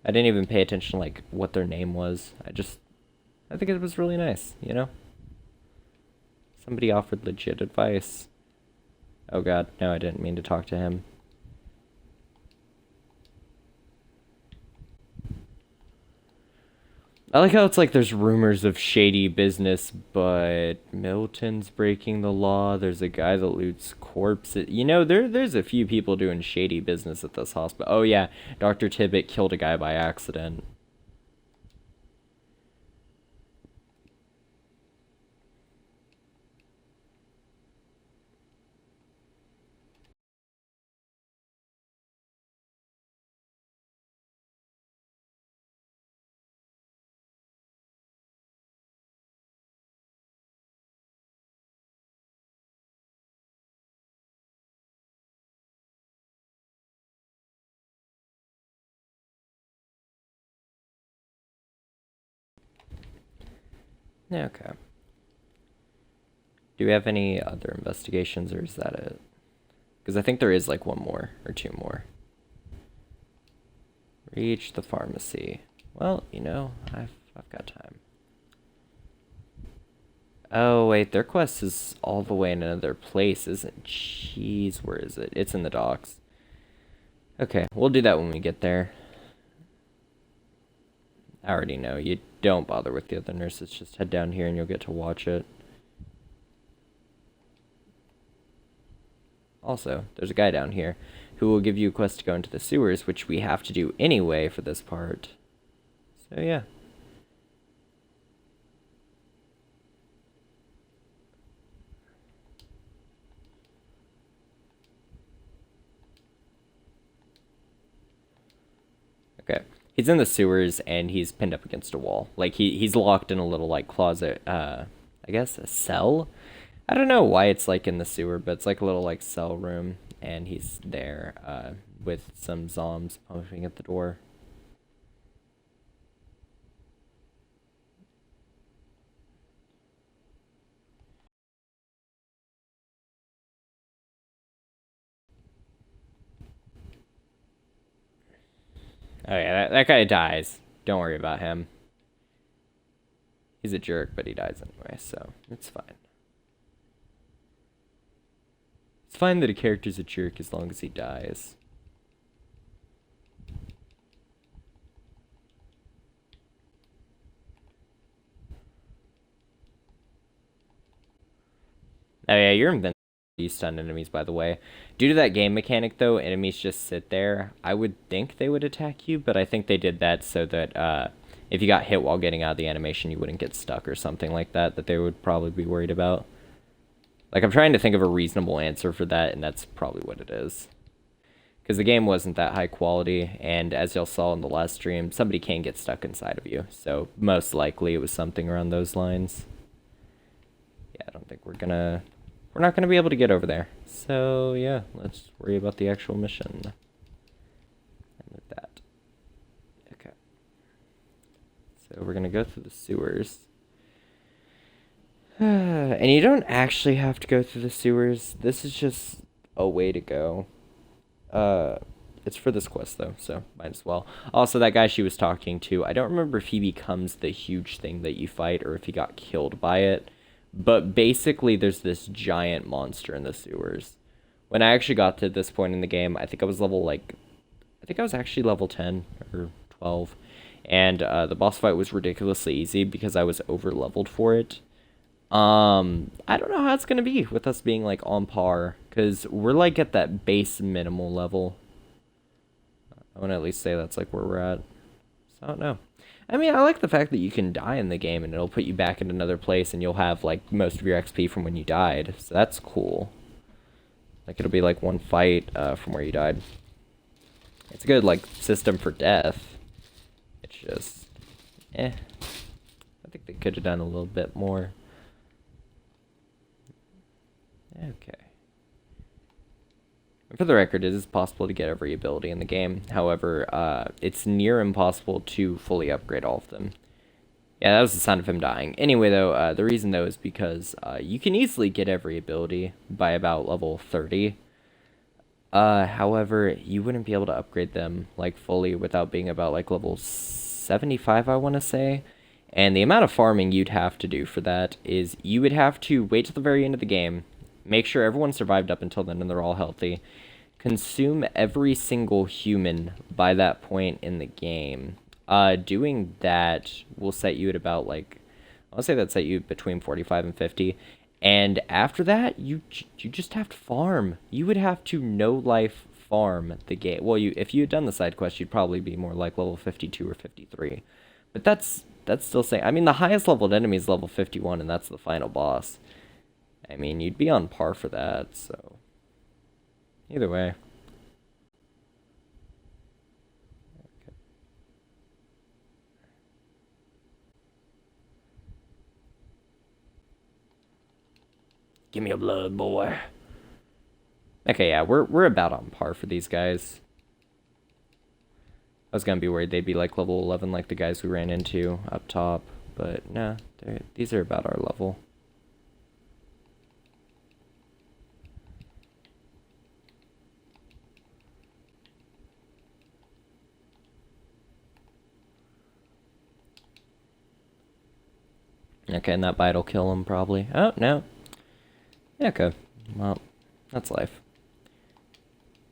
I didn't even pay attention to like what their name was. I think it was really nice, you know? Somebody offered legit advice. Oh god, no, I didn't mean to talk to him. I like how it's like there's rumors of shady business, but Milton's breaking the law. There's a guy that loots corpses. You know, there's a few people doing shady business at this hospital. Oh yeah, Dr. Tibbet killed a guy by accident. Yeah, okay. Do we have any other investigations, or is that it? Because I think there is like one more or two more. Reach the pharmacy. Well, you know, I've got time. Oh wait, their quest is all the way in another place, isn't? Jeez, where is it? It's in the docks. Okay, we'll do that when we get there. I already know. You don't bother with the other nurses. Just head down here and you'll get to watch it. Also, there's a guy down here who will give you a quest to go into the sewers, which we have to do anyway for this part. So yeah. Okay. He's in the sewers and he's pinned up against a wall. Like he's locked in a little like closet, I guess a cell? I don't know why it's like in the sewer, but it's like a little like cell room and he's there with some zombies pumping at the door. Oh yeah, that guy dies. Don't worry about him. He's a jerk, but he dies anyway, so it's fine. It's fine that a character's a jerk as long as he dies. Oh yeah, you're invincible. You stun enemies, by the way. Due to that game mechanic, though, enemies just sit there. I would think they would attack you, but I think they did that so that if you got hit while getting out of the animation, you wouldn't get stuck or something like that, that they would probably be worried about. Like, I'm trying to think of a reasonable answer for that, and that's probably what it is. Because the game wasn't that high quality, and as y'all saw in the last stream, somebody can get stuck inside of you. So, most likely it was something around those lines. Yeah, I don't think we're not gonna be able to get over there. So, yeah, let's worry about the actual mission. And with that. Okay. So, we're gonna go through the sewers. And you don't actually have to go through the sewers. This is just a way to go. It's for this quest though, so might as well. Also, that guy she was talking to, I don't remember if he becomes the huge thing that you fight or if he got killed by it. But basically, there's this giant monster in the sewers. When I actually got to this point in the game, I think I was actually level 10 or 12. And the boss fight was ridiculously easy because I was over leveled for it. I don't know how it's gonna be with us being like on par, because we're like at that base minimal level. I want to at least say that's like where we're at. So I don't know. I mean, I like the fact that you can die in the game and it'll put you back in another place and you'll have like most of your XP from when you died. So that's cool. Like it'll be like one fight from where you died. It's a good like system for death. It's just, I think they could have done a little bit more. Okay. For the record, it is possible to get every ability in the game. However, it's near impossible to fully upgrade all of them. Yeah, that was the sound of him dying. Anyway, though, the reason, though, is because you can easily get every ability by about level 30. However, you wouldn't be able to upgrade them, like, fully without being about, like, level 75, I want to say. And the amount of farming you'd have to do for that is you would have to wait till the very end of the game, make sure everyone survived up until then and they're all healthy, consume every single human by that point in the game, Doing that will set you at about like, I'll say that set you between 45 and 50. And after that, you just have to farm. You would have to no life farm the game. Well, you if you had done the side quest, you'd probably be more like level 52 or 53. But that's still saying. I mean, the highest leveled enemy is level 51, and that's the final boss. I mean, you'd be on par for that. So either way. Give me a blood, boy. Okay, yeah, we're about on par for these guys. I was gonna be worried they'd be like level 11 like the guys we ran into up top, but nah, these are about our level. Okay, and that bite will kill him probably. Oh, no. Yeah, okay. Well, that's life.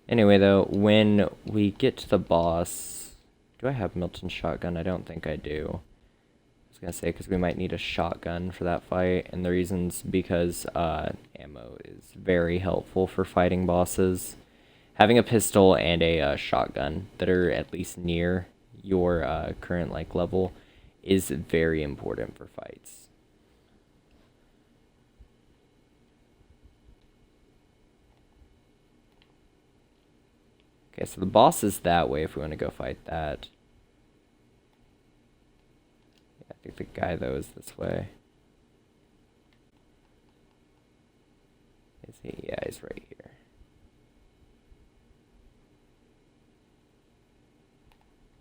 Anyway, though, when we get to the boss... Do I have Milton's shotgun? I don't think I do. I was gonna say, because we might need a shotgun for that fight, and the reason's because ammo is very helpful for fighting bosses. Having a pistol and a shotgun that are at least near your current like level is very important for fights. Okay, so the boss is that way if we want to go fight that. Yeah, I think the guy, though, is this way. Is he? Yeah, he's right here.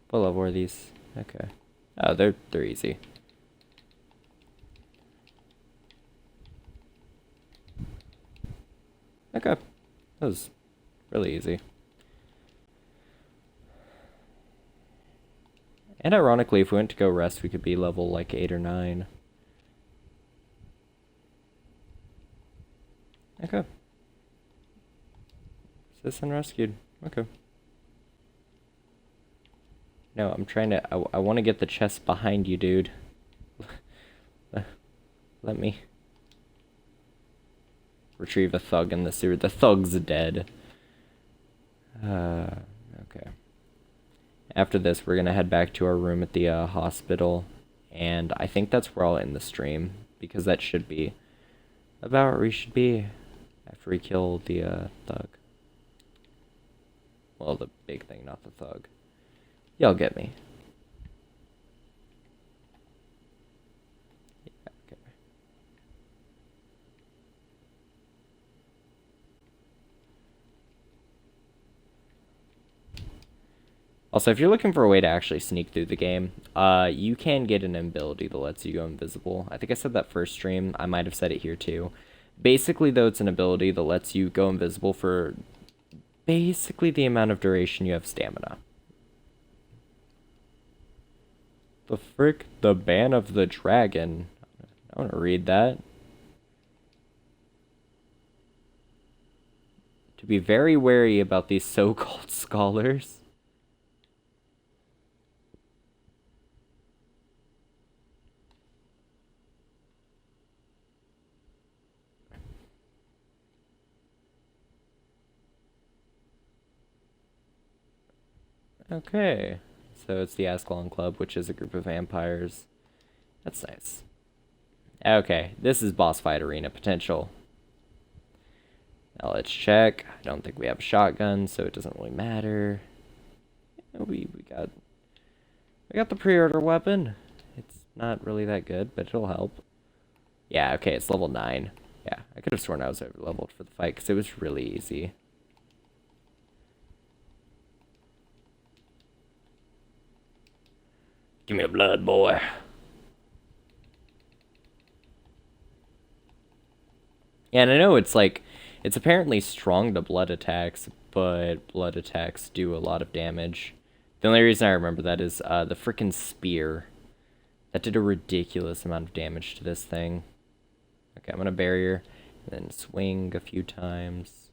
What level are these? Okay. Oh, they're easy. Okay. That was really easy. And ironically, if we went to go rest, we could be level like 8 or 9. Okay. Citizen rescued. Okay. No, I'm trying to... I want to get the chest behind you, dude. Let me... retrieve a thug in the sewer. The thug's dead. Okay. After this, we're going to head back to our room at the hospital. And I think that's where I'll end the stream. Because that should be about where we should be after we kill the thug. Well, the big thing, not the thug. Y'all get me. Yeah, okay. Also, if you're looking for a way to actually sneak through the game, you can get an ability that lets you go invisible. I think I said that first stream. I might have said it here too. Basically, though, it's an ability that lets you go invisible for basically the amount of duration you have stamina. The frick? The Ban of the Dragon. I want to read that. To be very wary about these so-called scholars. Okay. So it's the Ascalon Club, which is a group of vampires. That's nice. Okay, this is boss fight arena potential. Now let's check. I don't think we have a shotgun, so it doesn't really matter. We got the pre-order weapon. It's not really that good, but it'll help. Yeah, okay, it's level 9. Yeah, I could have sworn I was over leveled for the fight because it was really easy. Give me a blood, boy. Yeah, and I know it's like, it's apparently strong to blood attacks, but blood attacks do a lot of damage. The only reason I remember that is the frickin' spear. That did a ridiculous amount of damage to this thing. Okay, I'm gonna barrier, and then swing a few times.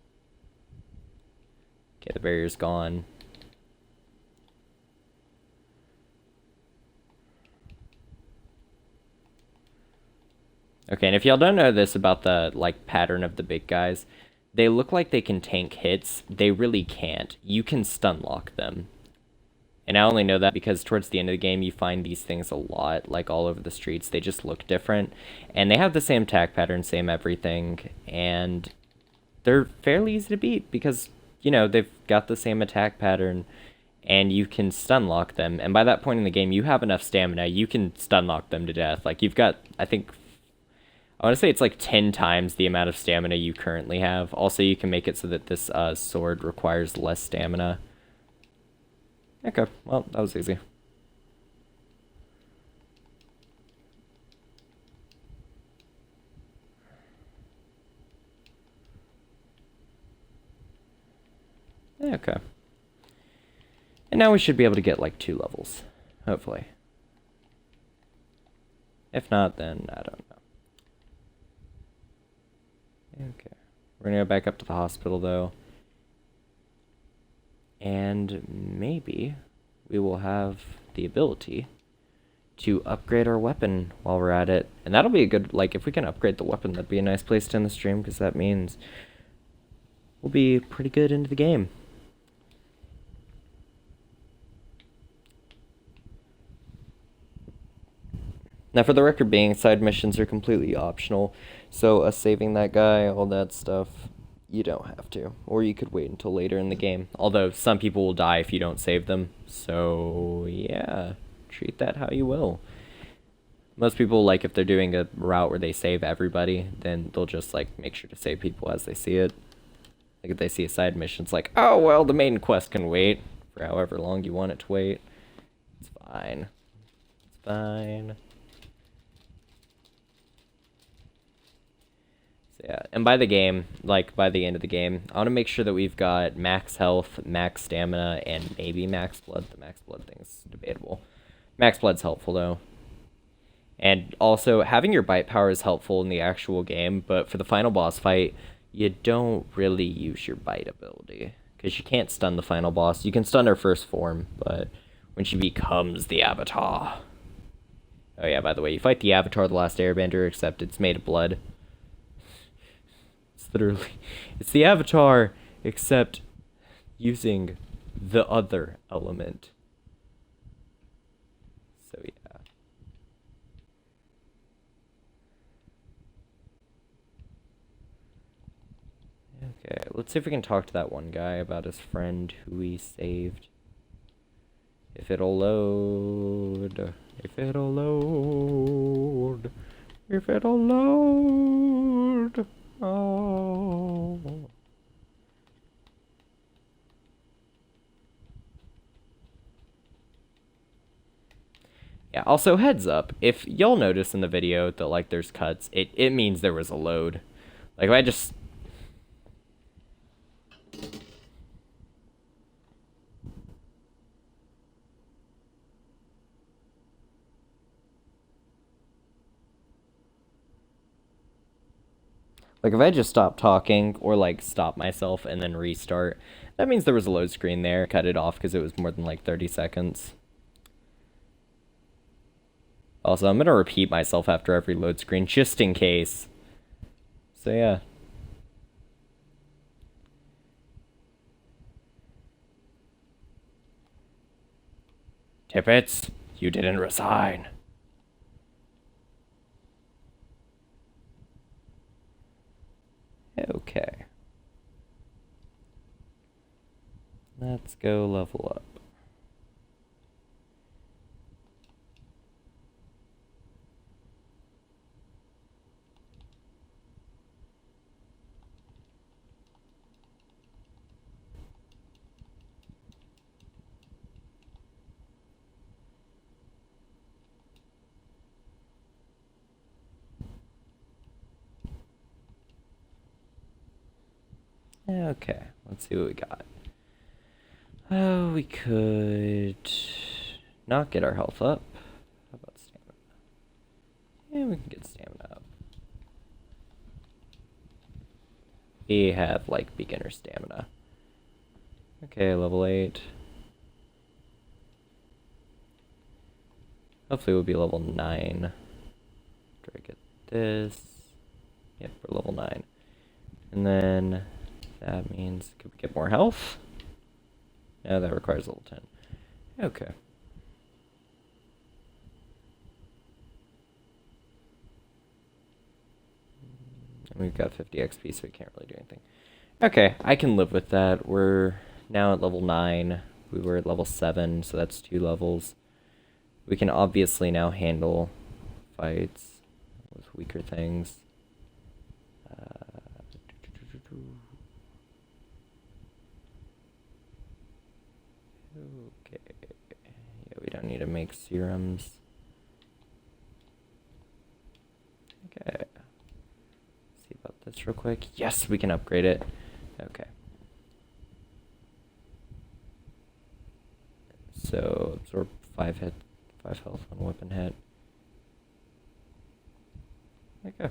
Okay, the barrier's gone. Okay, and if y'all don't know this about the, like, pattern of the big guys, they look like they can tank hits. They really can't. You can stun lock them. And I only know that because towards the end of the game, you find these things a lot, like all over the streets. They just look different. And they have the same attack pattern, same everything. And they're fairly easy to beat because, you know, they've got the same attack pattern. And you can stun lock them. And by that point in the game, you have enough stamina. You can stun lock them to death. Like, you've got, I think, I want to say it's like 10 times the amount of stamina you currently have. Also, you can make it so that this sword requires less stamina. Okay, well, that was easy. Okay. And now we should be able to get like 2 levels. Hopefully. If not, then I don't know. Okay. We're gonna go back up to the hospital, though. And maybe we will have the ability to upgrade our weapon while we're at it. And that'll be a good, like, if we can upgrade the weapon, that'd be a nice place to end the stream, because that means we'll be pretty good into the game. Now, for the record being, side missions are completely optional, so us saving that guy, all that stuff, you don't have to. Or you could wait until later in the game. Although, some people will die if you don't save them, so yeah, treat that how you will. Most people, like, if they're doing a route where they save everybody, then they'll just, like, make sure to save people as they see it. Like, if they see a side mission, it's like, oh, well, the main quest can wait for however long you want it to wait. It's fine. It's fine. Yeah, and by the game, like by the end of the game, I want to make sure that we've got max health, max stamina, and maybe max blood. The max blood thing's debatable. Max blood's helpful, though. And also, having your bite power is helpful in the actual game, but for the final boss fight, you don't really use your bite ability. Because you can't stun the final boss. You can stun her first form, but when she becomes the Avatar... Oh yeah, by the way, you fight the Avatar, the last airbender, except it's made of blood. Literally, it's the Avatar, except using the other element. So yeah. Okay, let's see if we can talk to that one guy about his friend who he saved. If it'll load. If it'll load. If it'll load. Oh. Yeah, also heads up, if y'all notice in the video that, like, there's cuts, it means there was a load. Like, if I just... Like, if I just stop talking, or, like, stop myself and then restart, that means there was a load screen there. Cut it off because it was more than, like, 30 seconds. Also, I'm gonna repeat myself after every load screen, just in case. So, yeah. Tippets, you didn't resign. Okay. Let's go level up. Okay, let's see what we got. Oh, we could not get our health up. How about stamina? Yeah, we can get stamina up. We have, like, beginner stamina. Okay, level 8. Hopefully we'll be level 9. After I get this. Yep, we're level 9. And then that means, could we get more health? No, that requires level 10. Okay. And we've got 50 XP, so we can't really do anything. Okay, I can live with that. We're now at level 9. We were at level 7, so that's 2 levels. We can obviously now handle fights with weaker things. Okay. Yeah, we don't need to make serums. Okay. See about this real quick. Yes, we can upgrade it. Okay. So absorb 5 health on weapon hit. Okay.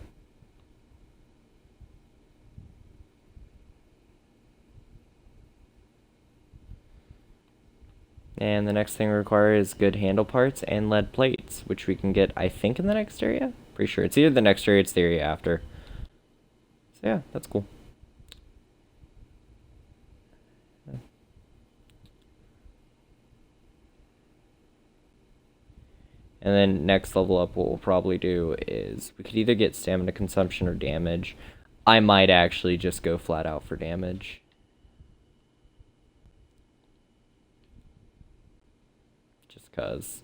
And the next thing we require is good handle parts and lead plates, which we can get, I think, in the next area? Pretty sure. It's either the next area or it's the area after. So yeah, that's cool. And then next level up, what we'll probably do is we could either get stamina consumption or damage. I might actually just go flat out for damage. Just cause.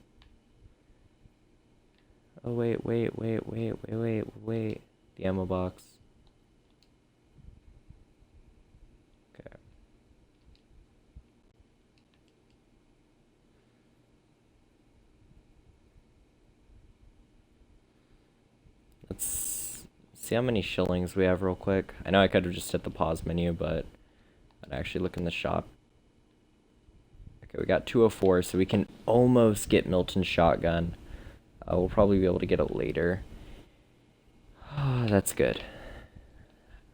Oh wait. The ammo box. Okay. Let's see how many shillings we have real quick. I know I could have just hit the pause menu, but I'd actually look in the shop. Okay, we got 204, so we can almost get Milton's shotgun. We'll probably be able to get it later. Oh, that's good.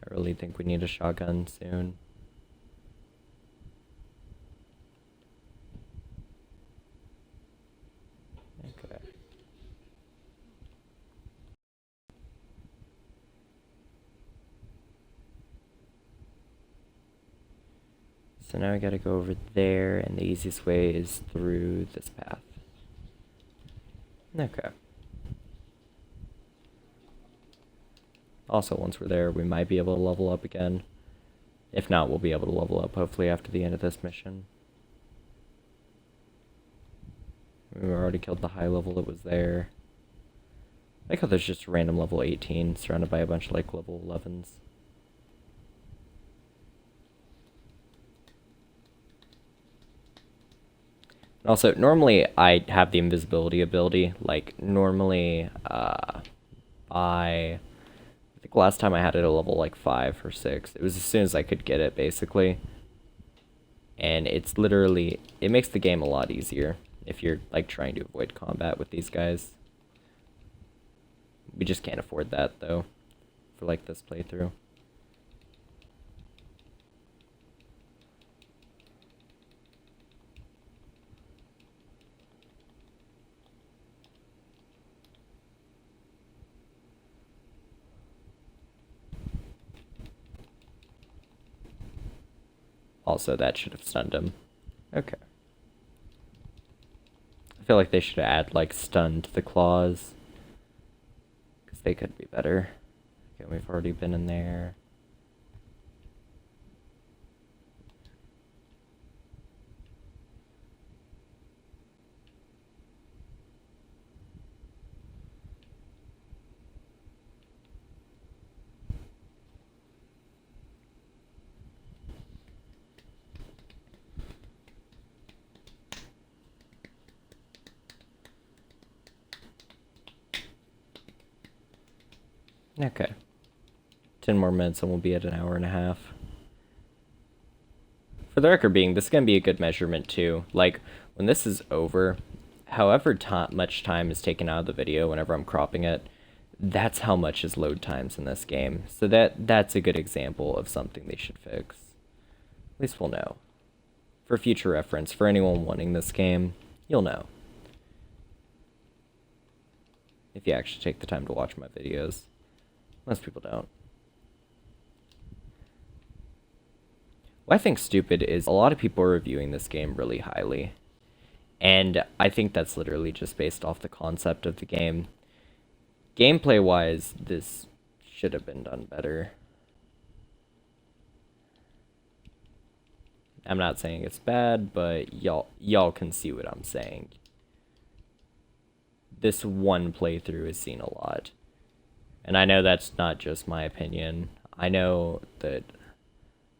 I really think we need a shotgun soon. Okay. So now I gotta go over there, and the easiest way is through this path. Okay. Also, once we're there, we might be able to level up again. If not, we'll be able to level up hopefully after the end of this mission. We already killed the high level that was there. I like how there's just a random level 18 surrounded by a bunch of like level 11s. Also, normally I have the invisibility ability. Like, normally, I think last time I had it at level like 5 or 6. It was as soon as I could get it, basically. And it's literally, it makes the game a lot easier if you're like trying to avoid combat with these guys. We just can't afford that though, for like this playthrough. Also, that should have stunned him. Okay. I feel like they should add, like, stun to the claws. Because they could be better. Okay, we've already been in there. Okay. 10 more minutes and we'll be at an hour and a half. For the record being, this is going to be a good measurement too. Like, when this is over, however much time is taken out of the video whenever I'm cropping it, that's how much is load times in this game. So that's a good example of something they should fix. At least we'll know. For future reference, for anyone wanting this game, you'll know. If you actually take the time to watch my videos. Most people don't. What I think stupid is a lot of people are reviewing this game really highly. And I think that's literally just based off the concept of the game. Gameplay wise, this should have been done better. I'm not saying it's bad, but y'all can see what I'm saying. This one playthrough has seen a lot. And I know that's not just my opinion. I know that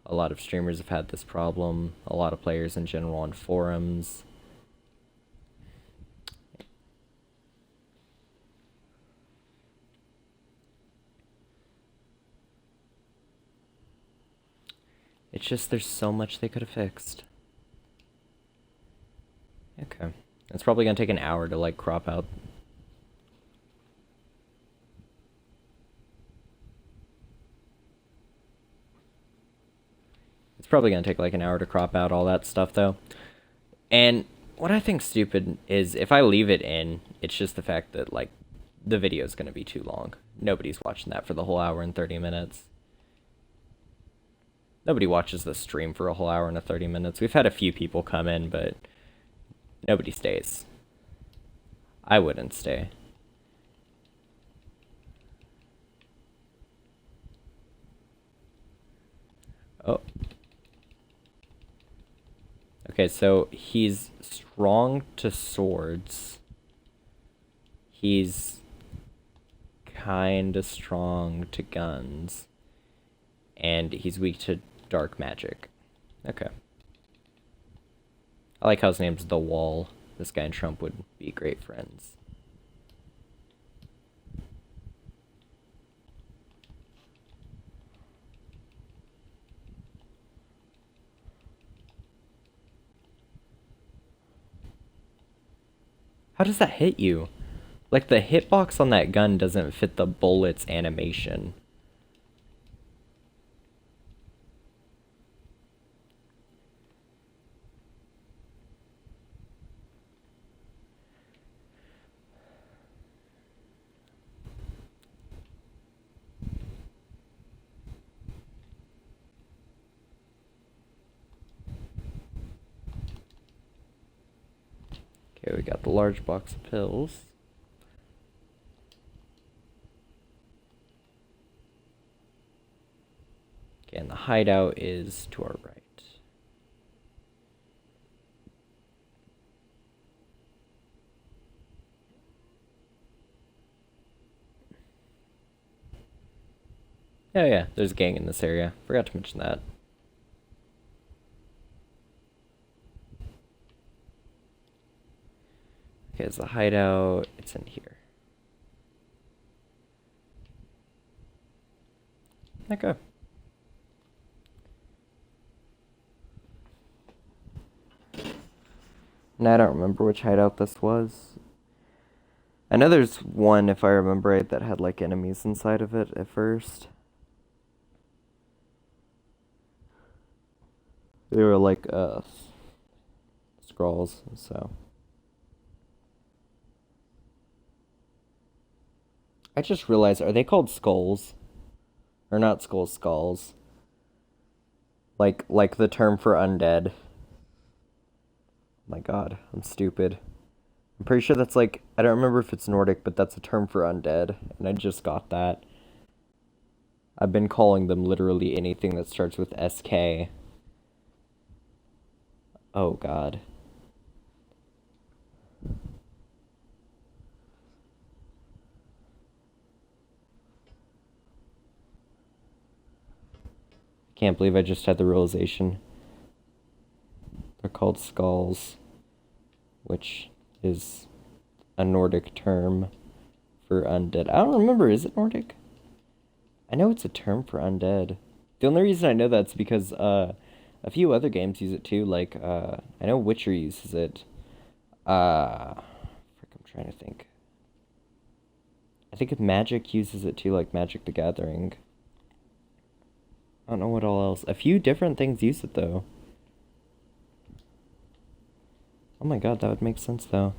a lot of streamers have had this problem, a lot of players in general on forums. It's just there's so much they could have fixed. Okay. It's probably gonna take an hour to like crop out. It's probably gonna take like an hour to crop out all that stuff though. And what I think stupid is if I leave it in, it's just the fact that like the video is gonna be too long. Nobody's watching that for the whole hour and 30 minutes. Nobody watches the stream for a whole hour and 30 minutes. We've had a few people come in, but nobody stays. I wouldn't stay. Oh. Okay, so he's strong to swords. He's kinda strong to guns. And he's weak to dark magic. Okay. I like how his name's The Wall. This guy and Trump would be great friends. How does that hit you? Like, the hitbox on that gun doesn't fit the bullet's animation. Okay, we got the large box of pills. Okay, and the hideout is to our right. Oh yeah, there's a gang in this area. Forgot to mention that. Okay, it's the hideout. It's in here. Okay. Now I don't remember which hideout this was. I know there's one, if I remember right, that had like enemies inside of it at first. They were like scrolls, so. I just realized, are they called skulls? Or not skulls, skulls. Like the term for undead. My god, I'm stupid. I'm pretty sure that's like, I don't remember if it's Nordic, but that's a term for undead, and I just got that. I've been calling them literally anything that starts with SK. Oh god. Can't believe I just had the realization. They're called skulls, which is a Nordic term for undead. I don't remember, is it Nordic? I know it's a term for undead. The only reason I know that's because a few other games use it too, like I know Witcher uses it. Frick, I'm trying to think. I think Magic uses it too, like Magic the Gathering. I don't know what all else. A few different things use it though. Oh my god, that would make sense though.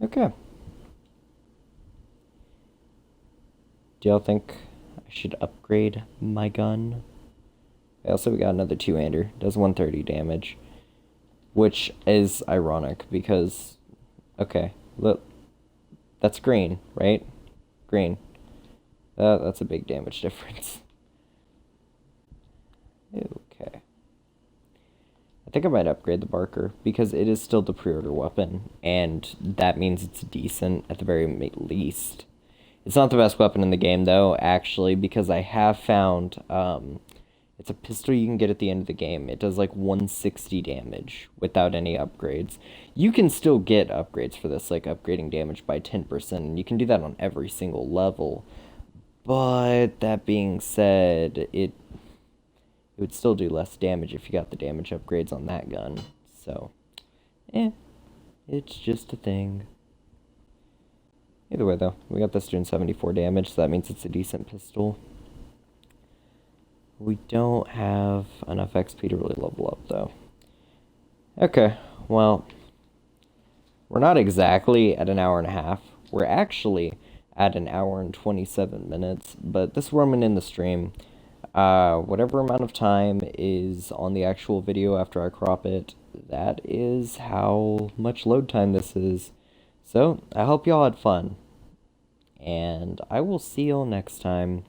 Okay. Do y'all think I should upgrade my gun? Also, we got another two-hander. Does 130 damage. Which is ironic because... Okay, look. That's green, right? Green. That's a big damage difference. Okay. I think I might upgrade the Barker because it is still the pre-order weapon, and that means it's decent at the very least. It's not the best weapon in the game, though, actually, because I have found it's a pistol you can get at the end of the game. It does like 160 damage without any upgrades. You can still get upgrades for this, like upgrading damage by 10%, and you can do that on every single level. But that being said, it would still do less damage if you got the damage upgrades on that gun. So, it's just a thing. Either way, though, we got this doing 74 damage, so that means it's a decent pistol. We don't have enough XP to really level up, though. Okay, well, we're not exactly at an hour and a half. We're actually at an hour and 27 minutes, but this is where I'm going to end the stream. Whatever amount of time is on the actual video after I crop it, that is how much load time this is. So, I hope y'all had fun. And I will see y'all next time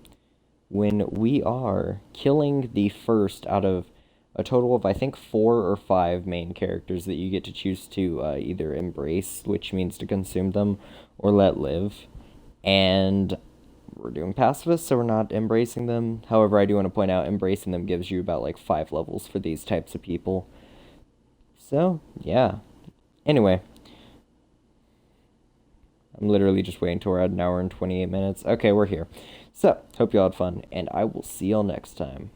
when we are killing the first out of a total of, I think, 4 or 5 main characters that you get to choose to either embrace, which means to consume them, or let live. And we're doing pacifists, so we're not embracing them. However, I do want to point out, embracing them gives you about, like, 5 levels for these types of people. So, yeah. Anyway. I'm literally just waiting till we're at an hour and 28 minutes. Okay, we're here. So, hope y'all had fun, and I will see y'all next time.